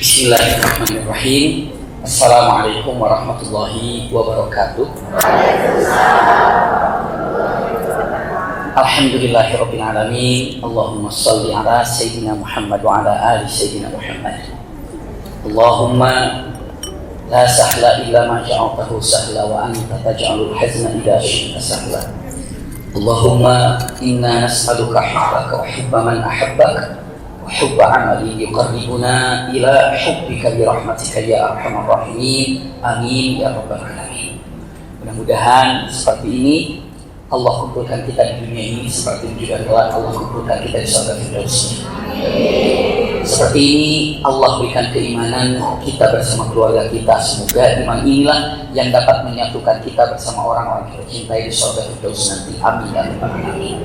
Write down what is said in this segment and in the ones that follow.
Bismillahirrahmanirrahim. Assalamualaikum warahmatullahi wabarakatuh. Alhamdulillahirabbil alamin. Allahumma shalli ala sayyidina Muhammad wa ala ali sayyidina Muhammad. Allahumma la sahla illa ma ja'altahu sahla wa anta taj'alul hazna idza syi'ta sahla. Allahumma inna nas'aluka hubbaka wa hubba man ahabbaka wa hubba amali yuqarribuna ila hubbika bi rahmatika ya arhamar rahimin. Amin ya rabbal alamin. Mudah-mudahan seperti ini Allah kumpulkan kita di dunia ini, seperti juga kelak Allah kumpulkan kita di surga Firdaus. Seperti ini Allah berikan keimanan kita bersama keluarga kita. Semoga iman inilah yang dapat menyatukan kita bersama orang-orang yang kita cintai di surga Firdaus nanti. Amin ya rabbal alamin.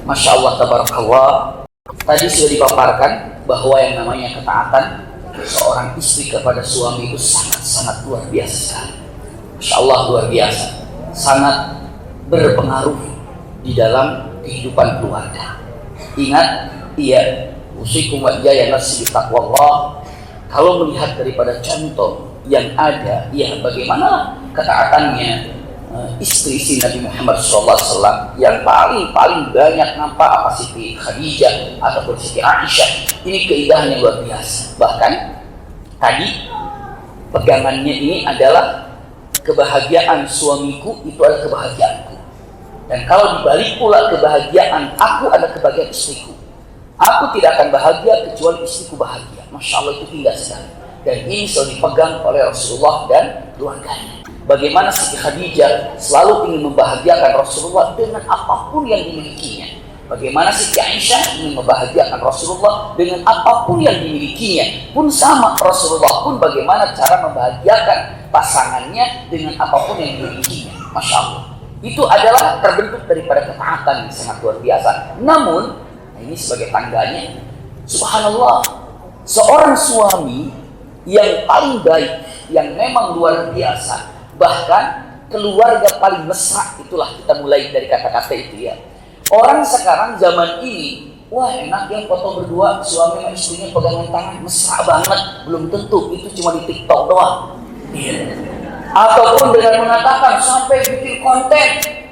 Masya Allah tabarakallah. Tadi sudah dipaparkan bahwa yang namanya ketaatan seorang istri kepada suami itu sangat-sangat luar biasa sekali. Masya Allah luar biasa. Sangat berpengaruh di dalam kehidupan keluarga. Ingat, usikum wa iyaya nafsi bitaqwallah. Kalau melihat daripada contoh yang ada, bagaimana ketaatannya istri-istri Nabi Muhammad SAW yang paling banyak nampak apa Siti Khadijah ataupun Siti Aisyah. Ini keindahan yang luar biasa. Bahkan tadi pegangannya ini adalah kebahagiaan suamiku itu adalah kebahagiaanku. Dan kalau dibalik pula kebahagiaan aku adalah kebahagiaan istriku. Aku tidak akan bahagia kecuali istriku bahagia. Masya Allah, itu indah sekali. Dan ini selalu dipegang oleh Rasulullah dan keluarganya. Bagaimana Siti Khadijah selalu ingin membahagiakan Rasulullah dengan apapun yang dimilikinya. Bagaimana Siti Aisyah ingin membahagiakan Rasulullah dengan apapun yang dimilikinya. Pun sama, Rasulullah pun bagaimana cara membahagiakan pasangannya dengan apapun yang dimilikinya. Masya Allah. Itu adalah terbentuk daripada ketaatan yang sangat luar biasa. Namun, ini sebagai tangganya, subhanallah, seorang suami yang paling baik, yang memang luar biasa, bahkan keluarga paling mesra, itulah kita mulai dari kata-kata itu ya. Orang sekarang zaman ini, wah enak ya foto berdua, suami sama istrinya pegangan tangan, mesra banget. Belum tentu, itu cuma di TikTok doang. Ataupun dengan mengatakan sampai bikin konten,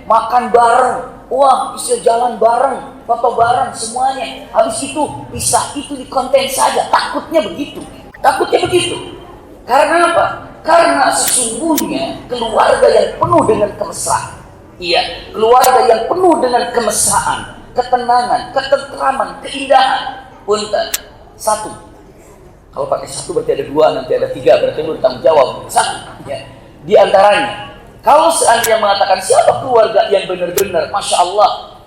makan bareng, wah bisa jalan bareng, foto bareng semuanya. Habis itu pisah, itu di konten saja. Takutnya begitu. Karena apa? Karena sesungguhnya keluarga yang penuh dengan kemesraan, keluarga yang penuh dengan kemesraan, ketenangan, ketentraman, keindahan. Punten, satu. Kalau pakai satu berarti ada dua, nanti ada tiga, berarti lu bertanggung jawab. Satu, Di antaranya, kalau seandainya mengatakan siapa keluarga yang benar-benar, Masya Allah,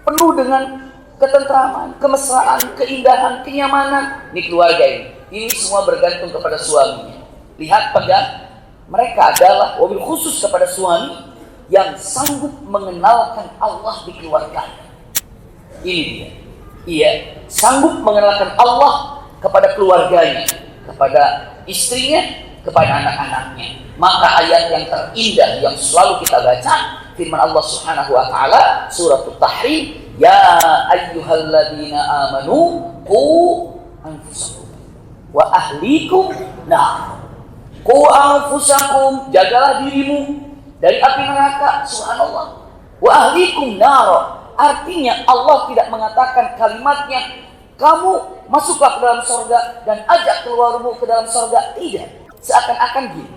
penuh dengan ketentraman, kemesraan, keindahan, kenyamanan, ini keluarga ini. Ini semua bergantung kepada suaminya. Lihat, pegang, mereka adalah wabil khusus kepada suami yang sanggup mengenalkan Allah di keluarganya. Ini dia. Sanggup mengenalkan Allah kepada keluarganya, kepada istrinya, kepada anak-anaknya. Maka ayat yang terindah yang selalu kita baca, firman Allah Subhanahu wa taala surat At-Tahrim, ya ayyuhalladzina amanu qu anfusakum wa ahlikum nar. Qu anfusakum, jagalah dirimu dari api neraka. Subhanallah. Wa ahlikum nar. Artinya Allah tidak mengatakan kalimatnya kamu masuklah ke dalam surga dan ajak keluarmu ke dalam surga. Tidak. Seakan-akan gini.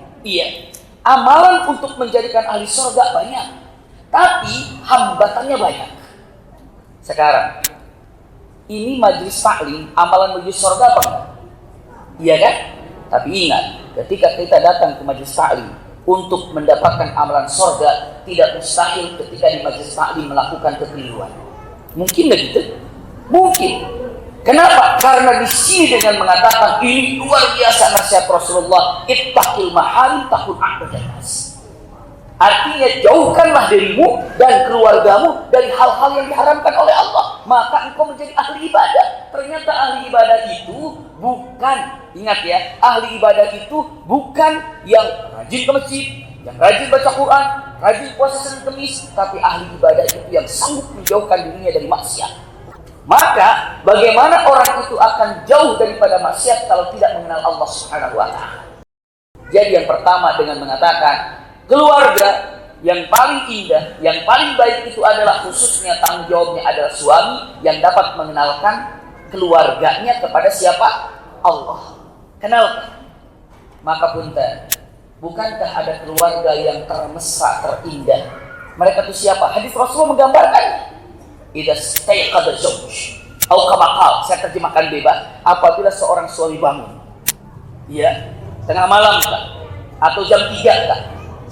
Amalan untuk menjadikan ahli surga banyak, tapi hambatannya banyak. Sekarang, ini majelis taklim, amalan menuju surga apa enggak? Iya kan? Tapi ingat, ketika kita datang ke majelis taklim untuk mendapatkan amalan surga, tidak mustahil ketika di majelis taklim melakukan kekeliruan. Mungkin begitu? Mungkin. Kenapa? Karena di sini dengan mengatakan ini luar biasa nasihat Rasulullah, ittaqil maharim takun a'badan nas. Artinya jauhkanlah dirimu dan keluargamu dari hal-hal yang diharamkan oleh Allah, maka engkau menjadi ahli ibadah. Ternyata ahli ibadah itu bukan, ingat ya, ahli ibadah itu bukan yang rajin ke masjid, yang rajin baca Quran, rajin puasa Senin Kemis, tapi ahli ibadah itu yang sanggup menjauhkan dirinya dari maksiat. Maka bagaimana orang itu akan jauh daripada maksiat kalau tidak mengenal Allah Subhanahu wa taala? Jadi yang pertama dengan mengatakan keluarga yang paling indah, yang paling baik itu adalah khususnya tanggung jawabnya adalah suami yang dapat mengenalkan keluarganya kepada siapa? Allah. Kenalkan. Maka punten, bukankah ada keluarga yang termesra, terindah? Mereka itu siapa? Hadis Rasulullah menggambarkan. Idza staiqadha zawj atau kama qala, saya terjemahkan bebas, apabila seorang suami bangun, ya, tengah malam kah? Atau jam 3 kah?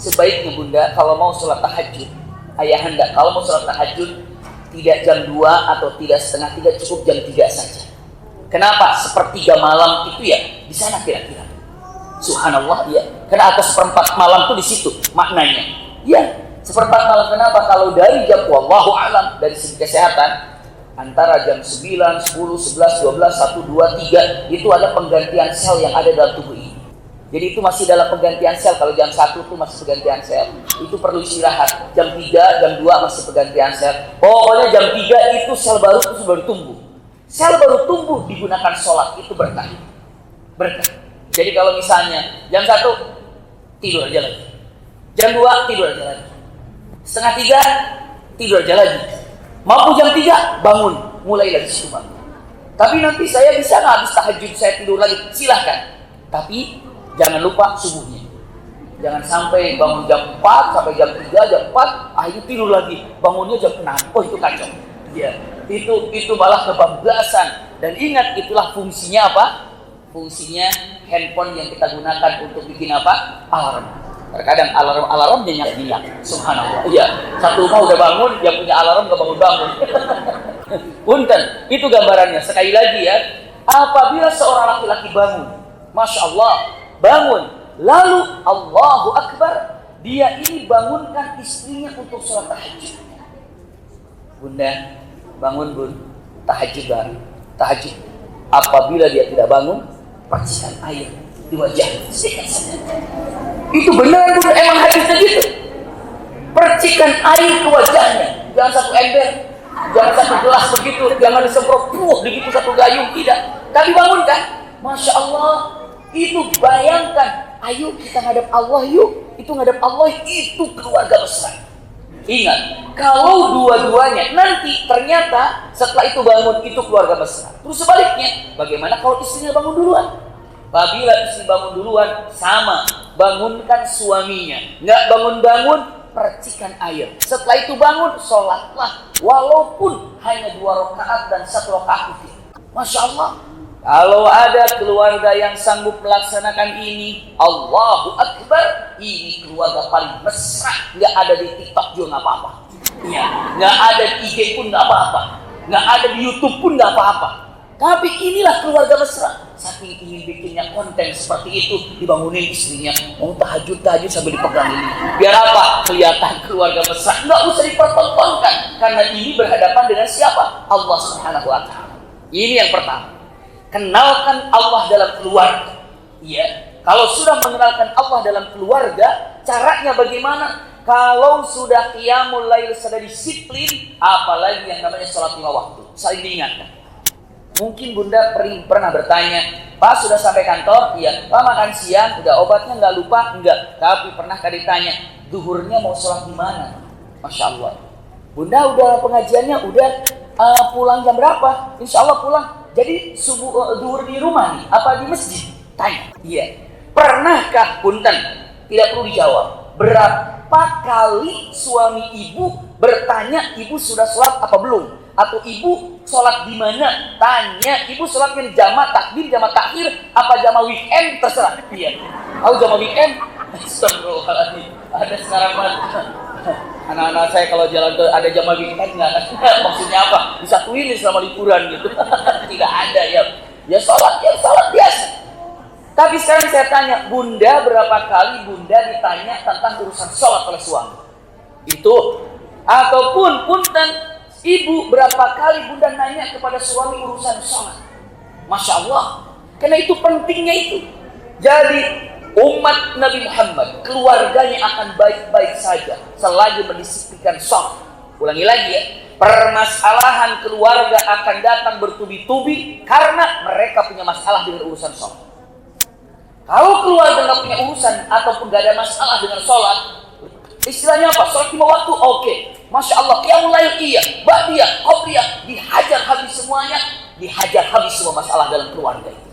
Sebaiknya bunda kalau mau sholat tahajud, ayahanda kalau mau sholat tahajud tidak jam 2 atau tidak setengah 3, cukup jam 3 saja. Kenapa? Sepertiga malam itu ya di sana kira-kira. Subhanallah, ya. Karena atas seperempat malam itu di situ maknanya. Ya, seperempat malam. Kenapa? Kalau dari jam wallahu alam dari segi kesehatan antara jam 9, 10, 11, 12, 1, 2, 3 itu ada penggantian sel yang ada dalam tubuh ini. Jadi itu masih dalam penggantian sel. Kalau jam 1 itu masih penggantian sel, itu perlu istirahat. Jam 3, jam 2 masih penggantian sel. Pokoknya jam 3 itu sel baru itu baru tumbuh. Sel baru tumbuh digunakan sholat, itu berkah. Berkah. Jadi kalau misalnya jam 1 tidur aja lagi, jam 2 tidur aja lagi, setengah 3 tidur aja lagi, mampu jam 3 bangun, mulai lagi subuh. Tapi nanti saya bisa nggak habis tahajud saya tidur lagi? Silahkan. Tapi jangan lupa subuhnya. Jangan sampai bangun jam 4 sampai jam 3, jam 4 akhirnya tidur lagi, bangunnya jam 6. Oh itu kacau. Ya, itu malah kebablasan. Dan ingat, itulah fungsinya apa? Fungsinya handphone yang kita gunakan untuk bikin apa? Alarm. Terkadang alarm nyenyak-nyenyak. Subhanallah. Iya, satu rumah udah bangun, yang punya alarm gak bangun-bangun. Punten, itu gambarannya. Sekali lagi ya, apabila seorang laki-laki bangun, Masya Allah, bangun, lalu Allahu Akbar, dia ini bangunkan istrinya untuk sholat tahajud. Bunda, bangun bun, tahajud bareng. Tahajud. Apabila dia tidak bangun, percikan air di wajahnya. Itu beneran bun, emang hadisnya gitu. Percikan air ke wajahnya. Jangan satu ember, jangan satu gelas begitu, jangan disemprot begitu satu gayung, tidak. Tapi bangunkan, Masya Allah. Itu bayangkan, ayo kita ngadap Allah yuk. Itu ngadap Allah, itu keluarga besar. Ingat, kalau dua-duanya nanti ternyata setelah itu bangun, itu keluarga besar. Terus sebaliknya, bagaimana kalau istrinya bangun duluan? Apabila istri bangun duluan, sama, bangunkan suaminya. Nggak bangun-bangun, percikan air. Setelah itu bangun, sholatlah. Walaupun hanya 2 rakaat dan 1 rakaat itu. Masya Allah. Kalau ada keluarga yang sanggup melaksanakan ini, Allahu Akbar, ini keluarga paling mesra. Nggak ada di TikTok juga nggak apa-apa. Ya, nggak ada di IG pun nggak apa-apa. Nggak ada di YouTube pun nggak apa-apa. Tapi inilah keluarga mesra. Saking ingin bikinnya konten seperti itu, dibangunin istrinya, mau tahajud sambil dipegang ini. Biar apa? Kelihatan keluarga mesra. Nggak usah dipertontonkan, karena ini berhadapan dengan siapa? Allah Subhanahu Wa Taala. Ini yang pertama. Kenalkan Allah dalam keluarga. Ya, kalau sudah mengenalkan Allah dalam keluarga, caranya bagaimana? Kalau sudah qiyamul lail sudah disiplin, apalagi yang namanya sholat 5 waktu. Saling diingatkan. Mungkin bunda pernah bertanya, Pak sudah sampai kantor? Iya. Pak makan siang? Udah. Obatnya nggak lupa? Enggak. Tapi pernahkah ditanya, duhurnya mau sholat di mana? Masya Allah. Bunda udah pengajiannya? Udah. Pulang jam berapa? Insya Allah pulang. Jadi duhur di rumah nih, apa di masjid? Tanya. Iya. Pernahkah punten? Tidak perlu dijawab. Berapa kali suami ibu bertanya, ibu sudah sholat apa belum? Atau ibu sholat di mana? Tanya, ibu sholatnya di jamaah takbir, jamaah takhir, apa jamaah weekend? Terserah. Iya. Tahu jamaah weekend? Astagfirullahaladzim. Ada sekarang anak-anak saya kalau jalan ke ada jamaah weekend nggak? Maksudnya apa? Disatuin selama liburan gitu. Tidak ada ya. Ya sholat biasa. Tapi sekarang saya tanya, bunda berapa kali bunda ditanya tentang urusan sholat oleh suami? Itu. Ataupun punten, ibu berapa kali bunda nanya kepada suami urusan sholat? Masya Allah. Karena itu pentingnya itu. Jadi umat Nabi Muhammad, keluarganya akan baik-baik saja selagi mendisiplinkan sholat. Ulangi lagi ya. Permasalahan keluarga akan datang bertubi-tubi karena mereka punya masalah dengan urusan sholat. Kalau keluarga nggak punya urusan ataupun nggak ada masalah dengan sholat, istilahnya apa? Sholat 5 waktu, oke. Masya Allah, qiyamul lail iya, ba'diyah, qobliyah, dihajar habis semuanya, dihajar habis semua masalah dalam keluarga itu.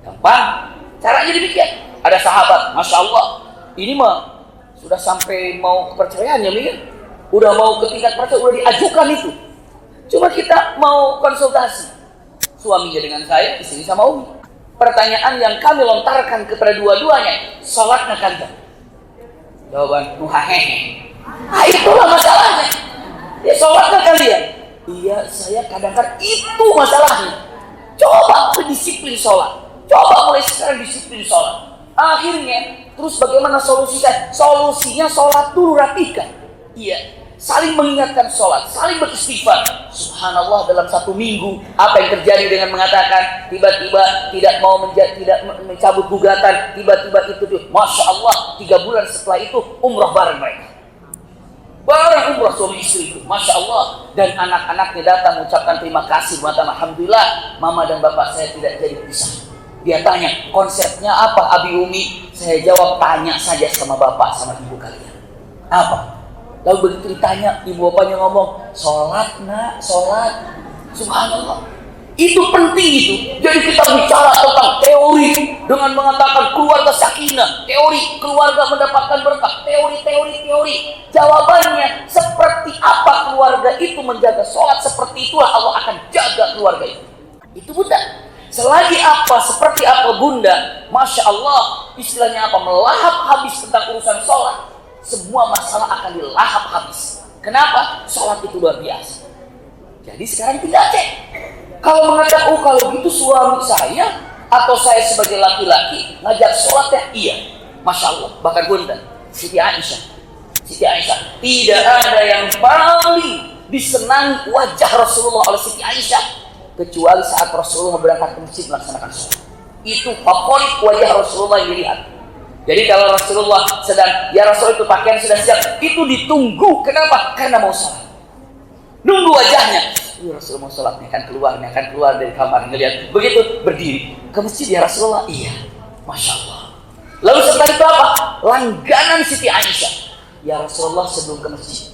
Gampang, caranya demikian. Ada sahabat, Masya Allah, ini mah sudah sampai mau kepercayaannya, Mir. Udah mau ke tingkat percaya, udah diajukan itu. Cuma kita mau konsultasi. Suaminya dengan saya, istri sama Umi. Pertanyaan yang kami lontarkan kepada dua-duanya, sholatnya kalian? Jawaban, hehehe. Nah itulah masalahnya. Ya sholatnya kalian? Iya, saya kadang-kadang itu masalahnya. Coba berdisiplin sholat. Coba mulai sekarang disiplin sholat. Akhirnya, terus bagaimana solusinya? Solusinya sholat dulu rapikan. Iya. Saling mengingatkan sholat, saling beristighfar. Subhanallah, dalam 1 minggu apa yang terjadi dengan mengatakan tiba-tiba tidak mau tidak mencabut gugatan, tiba-tiba itu tuh, Masya Allah, 3 bulan setelah itu umrah bareng mereka. Bareng umrah suami istri itu, Masya Allah. Dan anak-anaknya datang mengucapkan terima kasih, mengatakan Alhamdulillah, mama dan bapak saya tidak jadi pisah. Dia tanya, konsepnya apa Abi Umi? Saya jawab, tanya saja sama bapak sama ibu kalian. Apa? Lalu begitu ditanya, ibu bapaknya ngomong, sholat nak, sholat. Subhanallah. Itu penting itu. Jadi kita bicara tentang teori dengan mengatakan keluarga sakinah, teori keluarga mendapatkan berkah, teori. Jawabannya, seperti apa keluarga itu menjaga sholat, seperti itulah Allah akan jaga keluarga itu. Itu bunda. Selagi apa, seperti apa bunda, Masya Allah, istilahnya apa, melahap habis tentang urusan sholat. Semua masalah akan dilahap habis. Kenapa? Sholat itu luar biasa. Jadi sekarang tinggal cek. Kalau mengatakan, oh kalau gitu suami saya atau saya sebagai laki-laki ngajak sholatnya, iya. Masya Allah. Bahkan bunda, Siti Aisyah. Tidak ada yang paling disenangi wajah Rasulullah oleh Siti Aisyah kecuali saat Rasulullah berangkat ke masjid melaksanakan sholat. Itu favorit wajah Rasulullah yang dilihat. Jadi kalau Rasulullah sedang, ya Rasul itu pakaian sudah siap, itu ditunggu. Kenapa? Karena mau sholat. Nunggu wajahnya. Rasulullah mau sholat, akan keluar dari kamar. Ngelihat, begitu berdiri. Ke masjid ya Rasulullah? Iya. Masya Allah. Lalu setelah itu apa? Langganan Siti Aisyah. Ya Rasulullah sebelum ke masjid.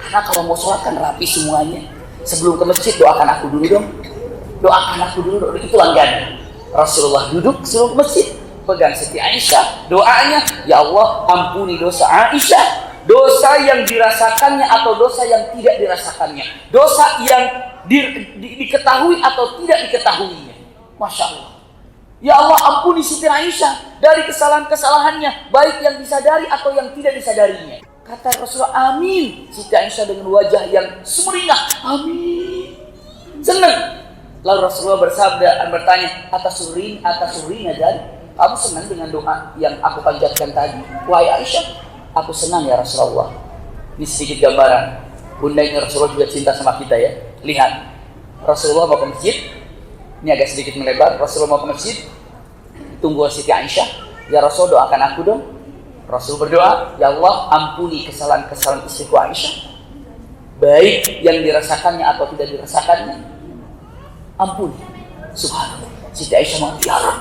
Karena kalau mau sholat kan rapi semuanya. Sebelum ke masjid doakan aku dulu dong. Itu langganan. Rasulullah duduk sebelum ke masjid. Pegang Siti Aisyah, doanya, ya Allah ampuni dosa Aisyah, dosa yang dirasakannya atau dosa yang tidak dirasakannya, dosa yang diketahui atau tidak diketahuinya. Masya Allah. Ya Allah ampuni Siti Aisyah dari kesalahan-kesalahannya, baik yang disadari atau yang tidak disadarinya. Kata Rasulullah, amin. Siti Aisyah dengan wajah yang sumringah, amin, senang. Lalu Rasulullah bertanya, atas surina dan kamu senang dengan doa yang aku panjatkan tadi? Wahai Aisyah, aku senang ya Rasulullah. Ini sedikit gambaran. Bunda ini Rasulullah juga cinta sama kita ya. Lihat, Rasulullah mau ke masjid. Ini agak sedikit melebar. Rasulullah mau ke masjid. Tunggu Siti Aisyah. Ya Rasul, doakan aku dong. Rasul berdoa, ya Allah ampuni kesalahan-kesalahan istriku Aisyah. Baik yang dirasakannya atau tidak dirasakannya. Ampuni. Subhanallah. Siti Aisyah mengatakan, ya Allah,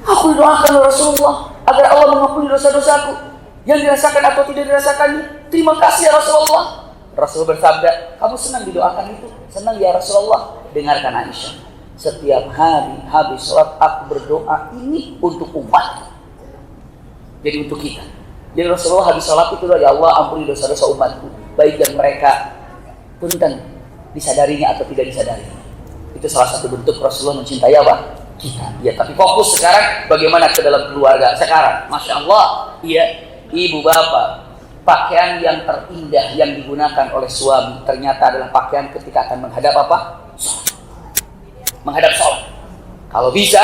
aku doakan Rasulullah agar Allah mengampuni dosa-dosaku yang dirasakan atau tidak dirasakannya. Terima kasih ya Rasulullah. Rasul bersabda, kamu senang didoakan itu? Senang ya Rasulullah. Dengarkan Aisyah, setiap hari habis sholat aku berdoa ini untuk umat. Jadi untuk kita. Jadi Rasulullah habis sholat itu, ya Allah ampuni dosa-dosa umatku, baik yang mereka punten disadarinya atau tidak disadarinya. Itu salah satu bentuk Rasulullah mencintai apa? Kita. Ya, tapi fokus sekarang bagaimana ke dalam keluarga sekarang. Masya Allah, iya, ibu bapak, pakaian yang terindah yang digunakan oleh suami ternyata adalah pakaian ketika akan menghadap apa? Sholat. Menghadap sholat. Kalau bisa,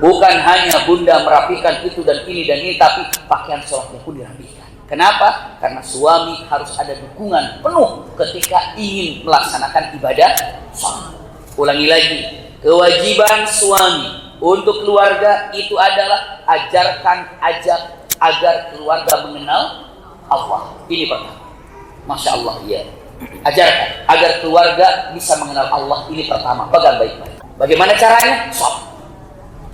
bukan hanya bunda merapikan itu dan ini, tapi pakaian sholatnya pun dirapikan. Kenapa? Karena suami harus ada dukungan penuh ketika ingin melaksanakan ibadah sholat. Ulangi lagi, kewajiban suami untuk keluarga itu adalah ajak agar keluarga mengenal Allah. Ini pertama. Masya Allah, ya. Ajarkan agar keluarga bisa mengenal Allah. Ini pertama, pegang baik-baik. Bagaimana caranya? Sholat.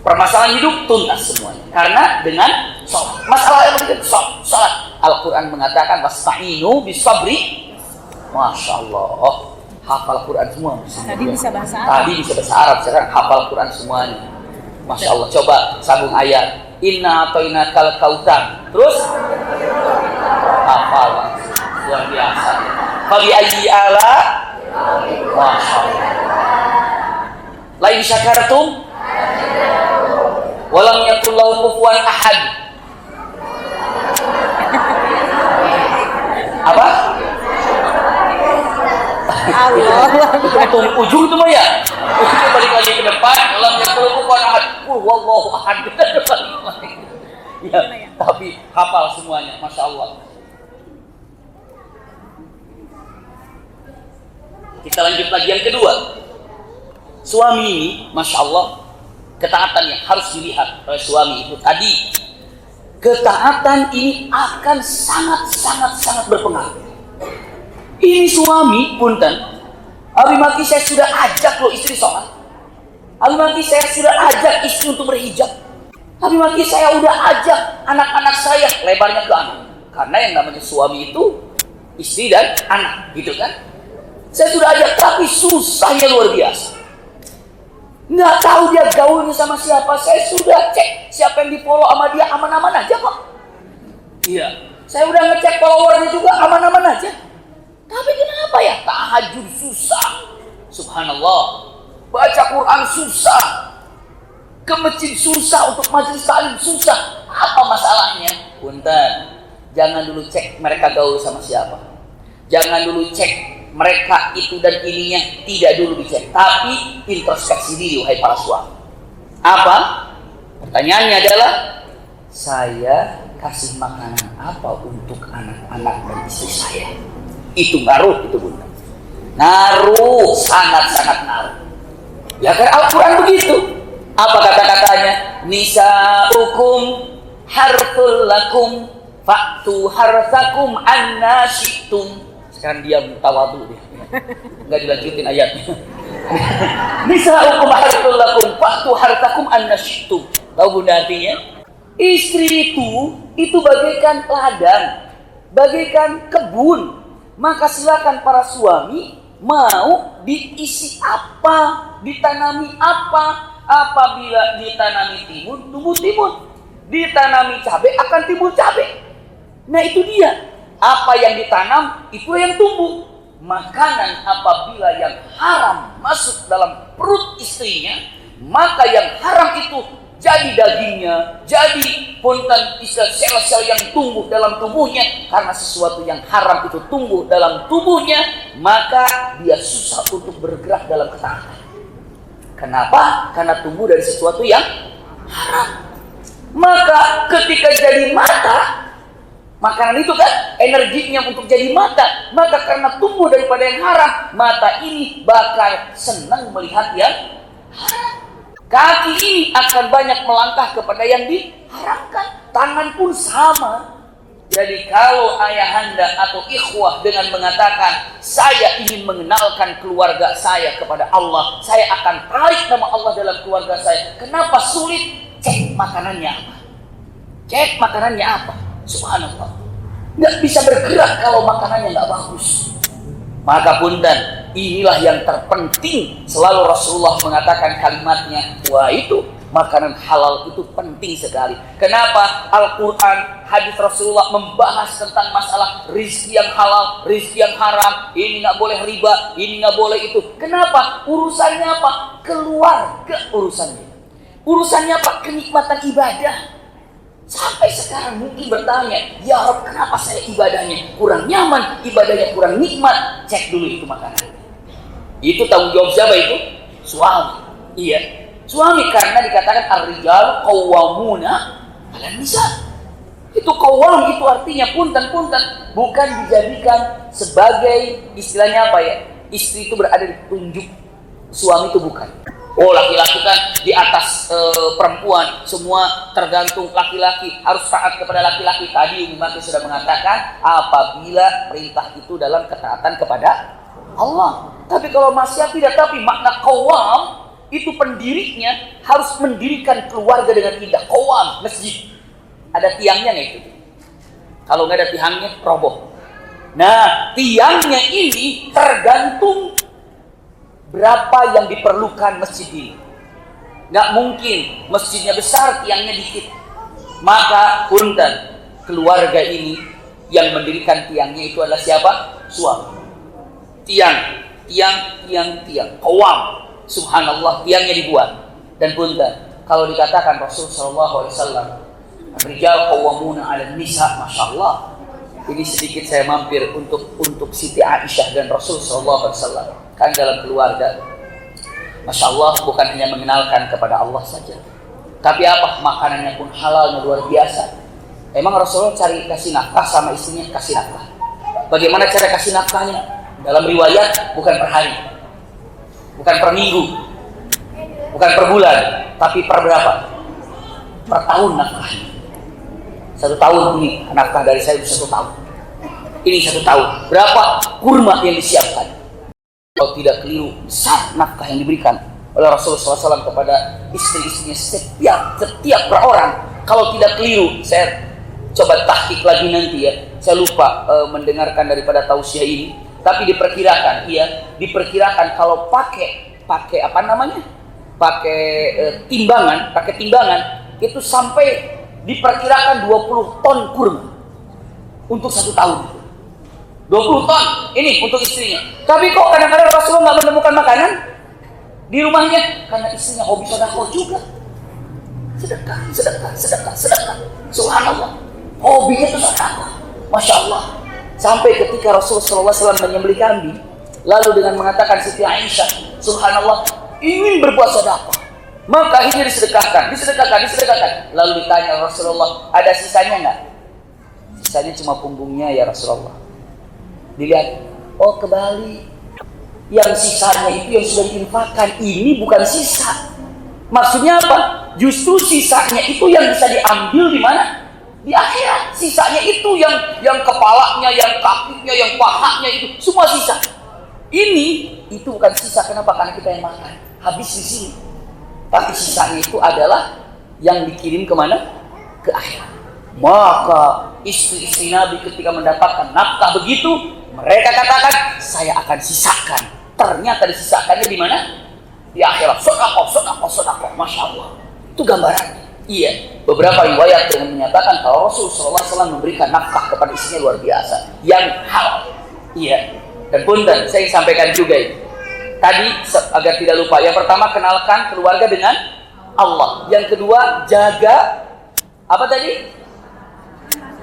Permasalahan hidup tuntas semuanya karena dengan sholat. Masalah yang penting sholat. Al-Quran mengatakan wasta'inu bisabri. Masya Allah, hafal Quran semua. Tadi bisa bahasa Arab. Tadi bisa bahasa Arab, sekarang hafal Quran semuanya. Masya Allah, coba sambung ayat. Inna atoinakal kautsar. Terus hafal, luar biasa. Fabi ayyi ala. Masya Allah. Lain syakartum walam yakul lahu kufuwan ahad. Apa? Allah. Ujung itu mah ya. Ujungnya balik lagi ke depan. Walam yakul kufuwan ahad. Wallahu ahad. Ya, tapi hafal semuanya, masya Allah. Kita lanjut lagi yang kedua. Suami ini, masya Allah, ketaatan yang harus dilihat oleh suami itu tadi. Ketaatan ini akan sangat berpengaruh. Ini suami, punten, Abi maki saya sudah ajak lo istri sholat. Abi maki saya sudah ajak istri untuk berhijab. Abi maki saya udah ajak anak-anak saya lebarnya ke anak. Karena yang namanya suami itu istri dan anak, gitu kan? Saya sudah ajak, tapi susahnya luar biasa. Nggak tahu dia gaulnya sama siapa. Saya sudah cek siapa yang di-follow sama dia, aman-aman aja kok. Iya, saya udah ngecek followernya juga, aman-aman aja. Tapi kenapa ya? Tahajud susah. Subhanallah. Baca Quran susah. Ke masjid susah, untuk majelis taklim susah. Apa masalahnya? Punten, jangan dulu cek mereka gaul sama siapa. Jangan dulu cek mereka itu dan ininya, tidak dulu dicek, tapi introspeksi diri, wahai para suami. Apa? Pertanyaannya adalah, saya kasih makanan apa untuk anak-anak dan istri saya? Itu ngaruh, itu bunda. Ngaruh, sangat ngaruh. Ya kan Al-Quran begitu. Apa kata-katanya? Nisa'ukum harthul lakum fa'tu harthakum anna syi'tum. Sekarang dia tawadu dia. Enggak dilanjutin ayatnya. Nisa'ukum harthul lakum fa'tu harthakum anna syi'tum. Tahu bunda artinya? Istri itu bagaikan ladang, bagaikan kebun. Maka silakan para suami mau diisi apa, ditanami apa. Apabila ditanami timun, tumbuh timun. Ditanami cabai akan timbul cabai. Nah itu dia. Apa yang ditanam, itu yang tumbuh. Makanan apabila yang haram masuk dalam perut istrinya, maka yang haram itu jadi dagingnya, jadi punten sel-sel yang tumbuh dalam tubuhnya. Karena sesuatu yang haram itu tumbuh dalam tubuhnya, maka dia susah untuk bergerak dalam ketaatan. Kenapa? Karena tumbuh dari sesuatu yang haram. Maka ketika jadi mata, makanan itu kan energinya untuk jadi mata. Maka karena tumbuh daripada yang haram, mata ini bakal senang melihat yang haram. Kaki ini akan banyak melangkah kepada yang diharamkan. Tangan pun sama. Jadi kalau ayahanda atau ikhwah dengan mengatakan saya ingin mengenalkan keluarga saya kepada Allah, saya akan tarik nama Allah dalam keluarga saya. Kenapa sulit? Cek makanannya apa. Cek makanannya apa. Subhanallah. Nggak bisa bergerak kalau makanannya nggak bagus. Maka punten, inilah yang terpenting. Selalu Rasulullah mengatakan kalimatnya, wah itu makanan halal itu penting sekali. Kenapa? Al-Quran, hadis Rasulullah membahas tentang masalah rizki yang halal, rizki yang haram. Ini nggak boleh riba, ini nggak boleh itu. Kenapa? Urusannya apa? Keluarga urusannya. Urusannya apa? Kenikmatan ibadah. Sampai sekarang mungkin bertanya, ya Rabb, kenapa saya ibadahnya kurang nyaman, ibadahnya kurang nikmat? Cek dulu itu makanan. Itu tanggung jawab siapa itu? Suami. Iya. Suami, karena dikatakan ar-rijal qawwamuna 'alan nisa. Itu qawwam itu artinya punten, bukan dijadikan sebagai istilahnya apa ya? Istri itu berada di tunjuk, suami itu bukan. Oh, laki-laki kan di atas perempuan, semua tergantung laki-laki, harus taat kepada laki-laki. Tadi Umi Maki sudah mengatakan apabila perintah itu dalam ketaatan kepada Allah. Tapi kalau masih tidak, tapi makna qawam itu pendirinya harus mendirikan keluarga dengan indah. Qawam, masjid. Ada tiangnya nggak itu? Kalau nggak ada tiangnya, roboh. Nah, tiangnya ini tergantung berapa yang diperlukan masjid ini. Nggak mungkin masjidnya besar, tiangnya dikit. Maka punten, keluarga ini yang mendirikan tiangnya itu adalah siapa? Suami. Tiang. Qawam. Subhanallah, tiangnya dibuat. Dan punten, kalau dikatakan Rasul sallallahu alaihi wasallam, "Rijal qawwamuna 'alan nisa", masyaallah. Ini sedikit saya mampir untuk Siti Aisyah dan Rasul sallallahu alaihi wasallam. Kan dalam keluarga, Masya Allah, bukan hanya mengenalkan kepada Allah saja, tapi apa, makanannya pun halal luar biasa. Emang Rasulullah cari kasih nafkah sama istrinya, kasih nafkah. Bagaimana cara kasih nafkahnya? Dalam riwayat, bukan per hari, bukan per minggu, bukan per bulan, tapi per berapa? Per tahun nafkahnya. 1 tahun ini, nafkah dari saya 1 tahun. Ini 1 tahun. Berapa kurma yang disiapkan? Kalau tidak keliru, besar nafkah yang diberikan oleh Rasulullah SAW kepada istri-istrinya setiap per orang. Kalau tidak keliru, saya coba tahqiq lagi nanti ya. Saya lupa mendengarkan daripada tausiah ini, tapi diperkirakan kalau pakai apa namanya? Pakai timbangan itu sampai diperkirakan 20 ton kurma untuk 1 tahun. 20 ton ini untuk istrinya. Tapi kok kadang-kadang Rasulullah nggak menemukan makanan di rumahnya karena istrinya hobi sedekah juga. Sedekah. Subhanallah. Hobinya itu sedekah. Masya Allah. Sampai ketika Rasulullah SAW menyembelih kambing, lalu dengan mengatakan Siti Aisyah, subhanallah, ingin berbuat sedekah, maka ini disedekahkan. Lalu ditanya Rasulullah, ada sisanya nggak? Sisanya cuma punggungnya ya Rasulullah. Dilihat, oh kembali, yang sisanya itu yang sudah diinfakkan, ini bukan sisa. Maksudnya apa? Justru sisanya itu yang bisa diambil di mana? Di akhirat. Sisanya itu yang kepalanya, yang kakinya, yang pahanya itu semua sisa. Itu bukan sisa. Kenapa? Karena kita yang makan. Habis di sini. Tapi sisanya itu adalah yang dikirim kemana? Ke akhirat. Maka istri-istri Nabi ketika mendapatkan nafkah begitu, mereka katakan, saya akan sisakan. Ternyata disisakannya di mana? Di akhirat. Sedekah. Masya Allah. Itu gambarannya. Iya. Beberapa riwayat dengan menyatakan kalau Rasulullah SAW memberikan nafkah kepada istrinya luar biasa, yang halal. Iya. Dan punten, saya sampaikan juga ini. Tadi agar tidak lupa. Yang pertama, kenalkan keluarga dengan Allah. Yang kedua, jaga apa tadi?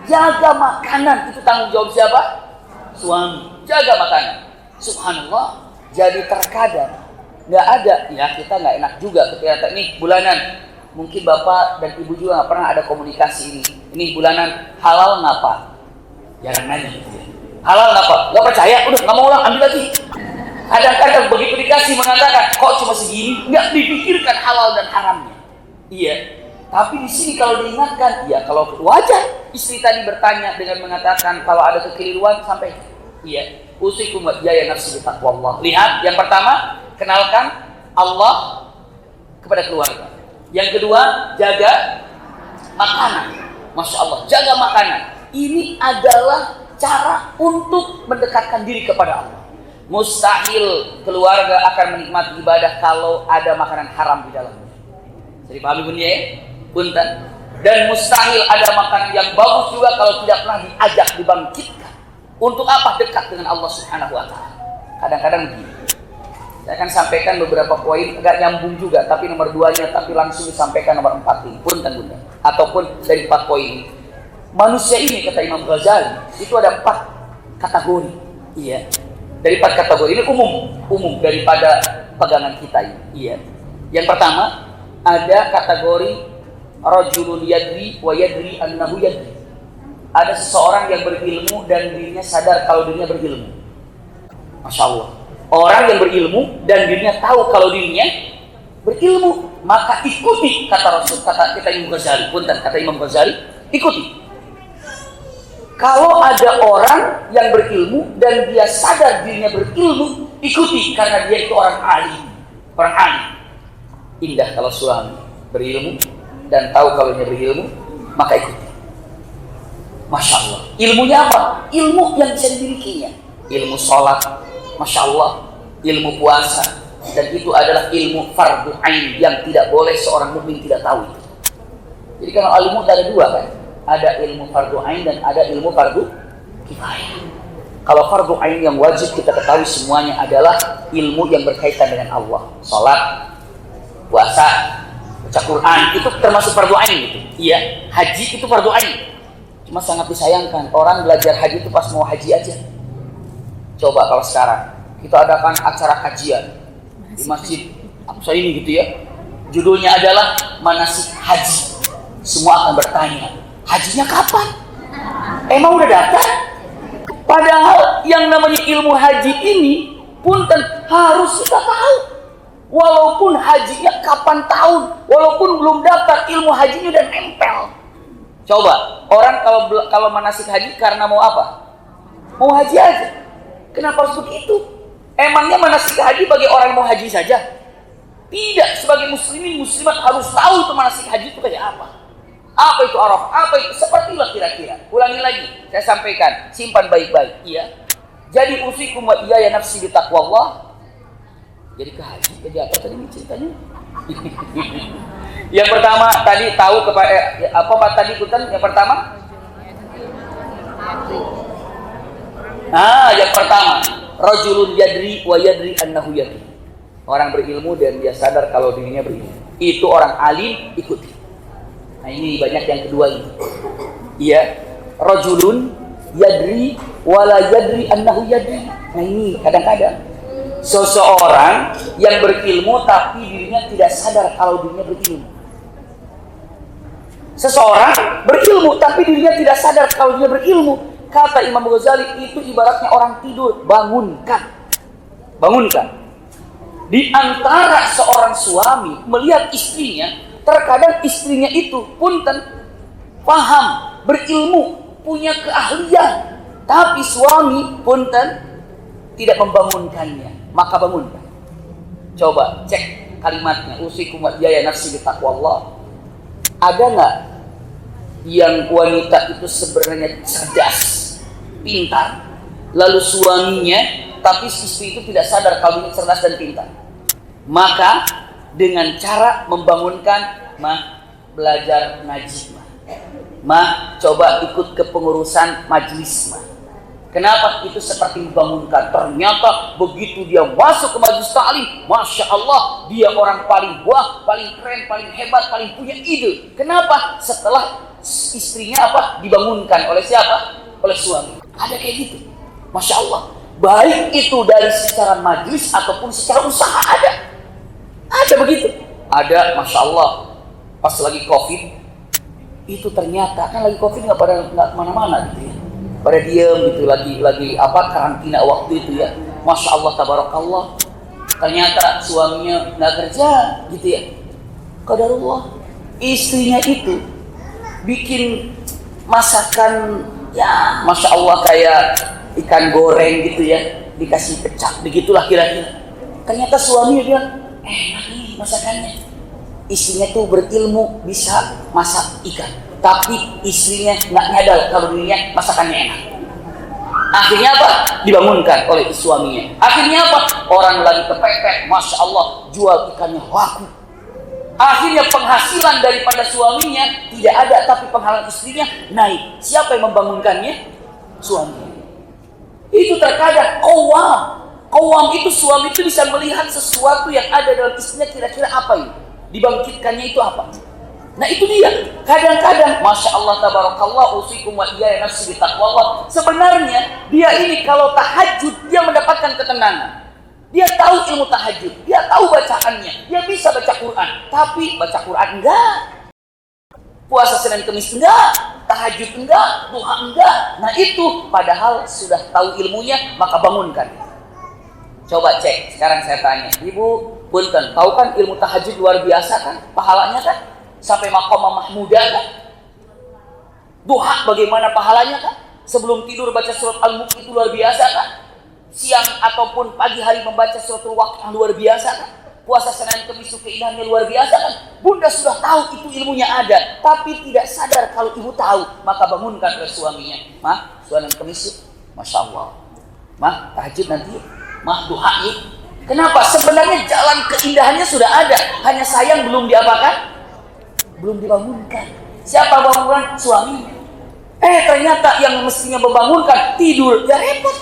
Jaga makanan. Itu tanggung jawab siapa? Suami. Jaga makanan. Subhanallah. Jadi terkadang nggak ada, ya kita nggak enak juga ketika nih bulanan. Mungkin bapak dan ibu juga nggak pernah ada komunikasi ini. Ini bulanan halal ngapa? Jangan nanya. Halal ngapa? Nggak percaya? Udah nggak mau ulang, ambil lagi. Kadang-kadang begitu dikasih mengatakan, kok cuma segini? Nggak dipikirkan halal dan haramnya. Iya. Tapi di sini kalau diingatkan, ya kalau wajar. Istri tadi bertanya dengan mengatakan kalau ada kekeliruan sampai, iya. Usikum wa jaya nafsi bitaqwallah. Lihat, yang pertama, kenalkan Allah kepada keluarga. Yang kedua, jaga makanan. Masya Allah, jaga makanan. Ini adalah cara untuk mendekatkan diri kepada Allah. Mustahil keluarga akan menikmati ibadah kalau ada makanan haram di dalamnya. Jadi pahami bun ya? Punten. Dan mustahil ada makanan yang bagus juga kalau tidak pernah diajak, dibangkitkan. Untuk apa? Dekat dengan Allah Subhanahu wa Ta'ala. Kadang-kadang begini. Saya akan sampaikan beberapa poin, agak nyambung juga, tapi nomor 2-nya, tapi langsung disampaikan nomor 4 ini. Punten bunda. Ataupun dari 4 poin ini. Manusia ini, kata Imam Ghazali, itu ada 4 kategori. Iya. Dari 4 kategori ini umum daripada pegangan kita ini. Iya. Yang pertama, ada kategori rajulun yadri wa yadri annahu yadri. Ada seseorang yang berilmu dan dirinya sadar kalau dirinya berilmu. Masya Allah. Orang yang berilmu dan dirinya tahu kalau dirinya berilmu, maka ikuti kata Rasul, kata Imam Ghazali. Punten, kata Imam Ghazali, ikuti. Kalau ada orang yang berilmu dan dia sadar dirinya berilmu, ikuti karena dia itu orang alim. Orang alim. Indah kalau suami berilmu dan tahu kalau dia berilmu, maka ikuti. Masya Allah. Ilmunya apa? Ilmu yang bisa dimilikinya. Ilmu sholat, Masya Allah. Ilmu puasa. Dan itu adalah ilmu fardu ain yang tidak boleh seorang mukmin tidak tahu itu. Jadi kalau ilmu ada dua kan, ada ilmu fardu ain dan ada ilmu fardu kifayah. Kalau fardu ain yang wajib kita ketahui semuanya adalah ilmu yang berkaitan dengan Allah, salat, puasa, baca Quran, itu termasuk fardu ain gitu. Iya, haji itu fardu ain. Cuma sangat disayangkan orang belajar haji itu pas mau haji aja. Coba kalau sekarang kita adakan acara kajian di masjid Aqsa ini gitu ya, judulnya adalah manasik haji. Semua akan bertanya, hajinya kapan? Emang udah datang? Padahal yang namanya ilmu haji ini punten harus kita tahu. Walaupun hajinya kapan tahun, walaupun belum daftar, ilmu hajinya udah nempel. Coba orang kalau manasik haji karena mau apa? Mau haji aja. Kenapa harus begitu? Emangnya manasik haji bagi orang yang mau haji saja? Tidak, sebagai muslimin muslimat harus tahu itu manasik haji itu kayak apa. Apa itu Arafah? Apa itu? Sepertilah kira-kira. Ulangi lagi, saya sampaikan, simpan baik-baik. Iya. Jadi usikum wa iyaya nafsi bi taqwallah. Jadi ke haji, jadi apa tadi ceritanya? Yang pertama tadi tahu apa tadi Kutan? Yang pertama? Yang pertama, rajulun yadri wa yadri annahu yadri. Orang berilmu dan dia sadar kalau dirinya berilmu. Itu orang alim, ikuti. Nah ini banyak yang kedua ini. Iya, rajulun yadri wa la yadri annahu yadri. Nah ini kadang-kadang seseorang yang berilmu tapi dirinya tidak sadar kalau dirinya berilmu. Seseorang berilmu tapi dirinya tidak sadar kalau dia berilmu. Kata Imam Ghazali, itu ibaratnya orang tidur, bangunkan. Bangunkan. Di antara seorang suami melihat istrinya, terkadang istrinya itu punten paham, berilmu, punya keahlian, tapi suami punten tidak membangunkannya, maka bangunkan. Coba cek kalimatnya, usikum wa iyaya nafsi bi taqwallah. Ada nggak yang wanita itu sebenarnya cerdas, pintar, lalu suaminya tapi istri itu tidak sadar kalau dia cerdas dan pintar? Maka dengan cara membangunkan, mah belajar ngaji, mah coba ikut kepengurusan majelis, mah. Kenapa? Itu seperti membangunkan. Ternyata begitu dia masuk ke majelis ta'lim, Masya Allah, dia orang paling wah, paling keren, paling hebat, paling punya ide. Kenapa? Setelah istrinya dibangunkan oleh siapa? Oleh suami. Ada kayak gitu. Masya Allah. Baik itu dari secara majelis ataupun secara usaha ada. Ada begitu. Ada, Masya Allah. Pas lagi COVID, itu ternyata kan lagi COVID nggak kemana-mana gitu ya. Pada diam gitu, lagi karantina waktu itu ya. Masya Allah, tabarakallah. Ternyata suaminya nggak kerja gitu ya. Qadarullah. Istrinya itu bikin masakan ya Masya Allah kayak ikan goreng gitu ya, dikasih pecak begitulah kira-kira. Ternyata suaminya bilang, enak nih masakannya. Istrinya tuh berilmu bisa masak ikan, tapi istrinya nggak nyadar kalau dirinya masakannya enak. Akhirnya apa? Dibangunkan oleh suaminya. Akhirnya apa? Orang lagi kepepet, Masya Allah, jual ikannya laku. Akhirnya penghasilan daripada suaminya tidak ada, tapi penghasilan istrinya naik. Siapa yang membangunkannya? Suaminya. Itu terkadang qawwam itu suami itu bisa melihat sesuatu yang ada dalam istrinya, kira-kira apa ini? Dibangkitkannya itu apa? Nah itu dia. Kadang-kadang Masya Allah tabarakallah, usikum wa iyaya nafsi bi taqwallah. Sebenarnya dia ini kalau tahajud dia mendapatkan ketenangan. Dia tahu ilmu tahajud, dia tahu bacaannya, dia bisa baca Quran, tapi baca Quran enggak. Puasa Senin Kemis enggak, tahajud enggak, duha enggak. Nah itu padahal sudah tahu ilmunya, maka bangunkan. Coba cek, sekarang saya tanya, Ibu Punten, tahu kan ilmu tahajud luar biasa kan? Pahalanya kan? Sampai maqamah mahmudah kan? Duha bagaimana pahalanya kan? Sebelum tidur baca surat Al-Mulk itu luar biasa kan? Siang ataupun pagi hari membaca suratul Waqiah luar biasa kan? Puasa Senin Kamis keindahannya luar biasa kan? Bunda sudah tahu itu ilmunya ada, tapi tidak sadar kalau ibu tahu, maka bangunkan ke suaminya. Mah, Senin Kamis, Masya Allah. Mah, tahajud nanti, mah duha yuk. Kenapa? Sebenarnya jalan keindahannya sudah ada, hanya sayang belum diapakan? Belum dibangunkan. Siapa bangunkan? Suaminya. Ternyata yang mestinya membangunkan tidur, ya repot.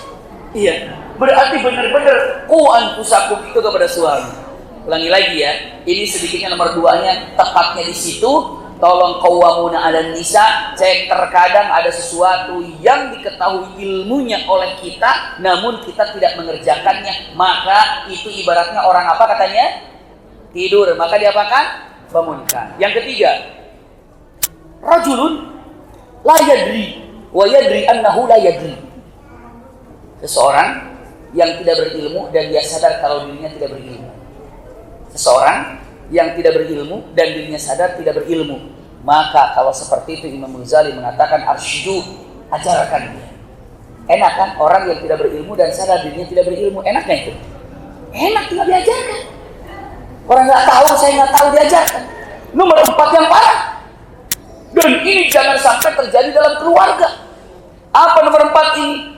Iya, berarti benar-benar anfusakum itu kepada suami. Ulangi lagi ya, ini sedikitnya nomor 2-nya, tepatnya di situ. Tolong qawwamuna 'alan nisa, cek terkadang ada sesuatu yang diketahui ilmunya oleh kita, namun kita tidak mengerjakannya, maka itu ibaratnya orang apa katanya? Tidur, maka diapakan? Bangunkan. Yang ketiga, rajulun la yadri wa yadri annahu la yadri. Seseorang yang tidak berilmu dan dia sadar kalau dirinya tidak berilmu. Seseorang yang tidak berilmu dan dirinya sadar tidak berilmu, maka kalau seperti itu Imam Ghazali mengatakan arsyidu, ajarkan dia. Enak kan orang yang tidak berilmu dan sadar dirinya tidak berilmu, enaknya itu? Enak, tinggal diajarkan. Orang nggak tahu, saya nggak tahu, diajarkan. Nomor 4 yang parah, dan ini jangan sampai terjadi dalam keluarga. Apa nomor 4 ini?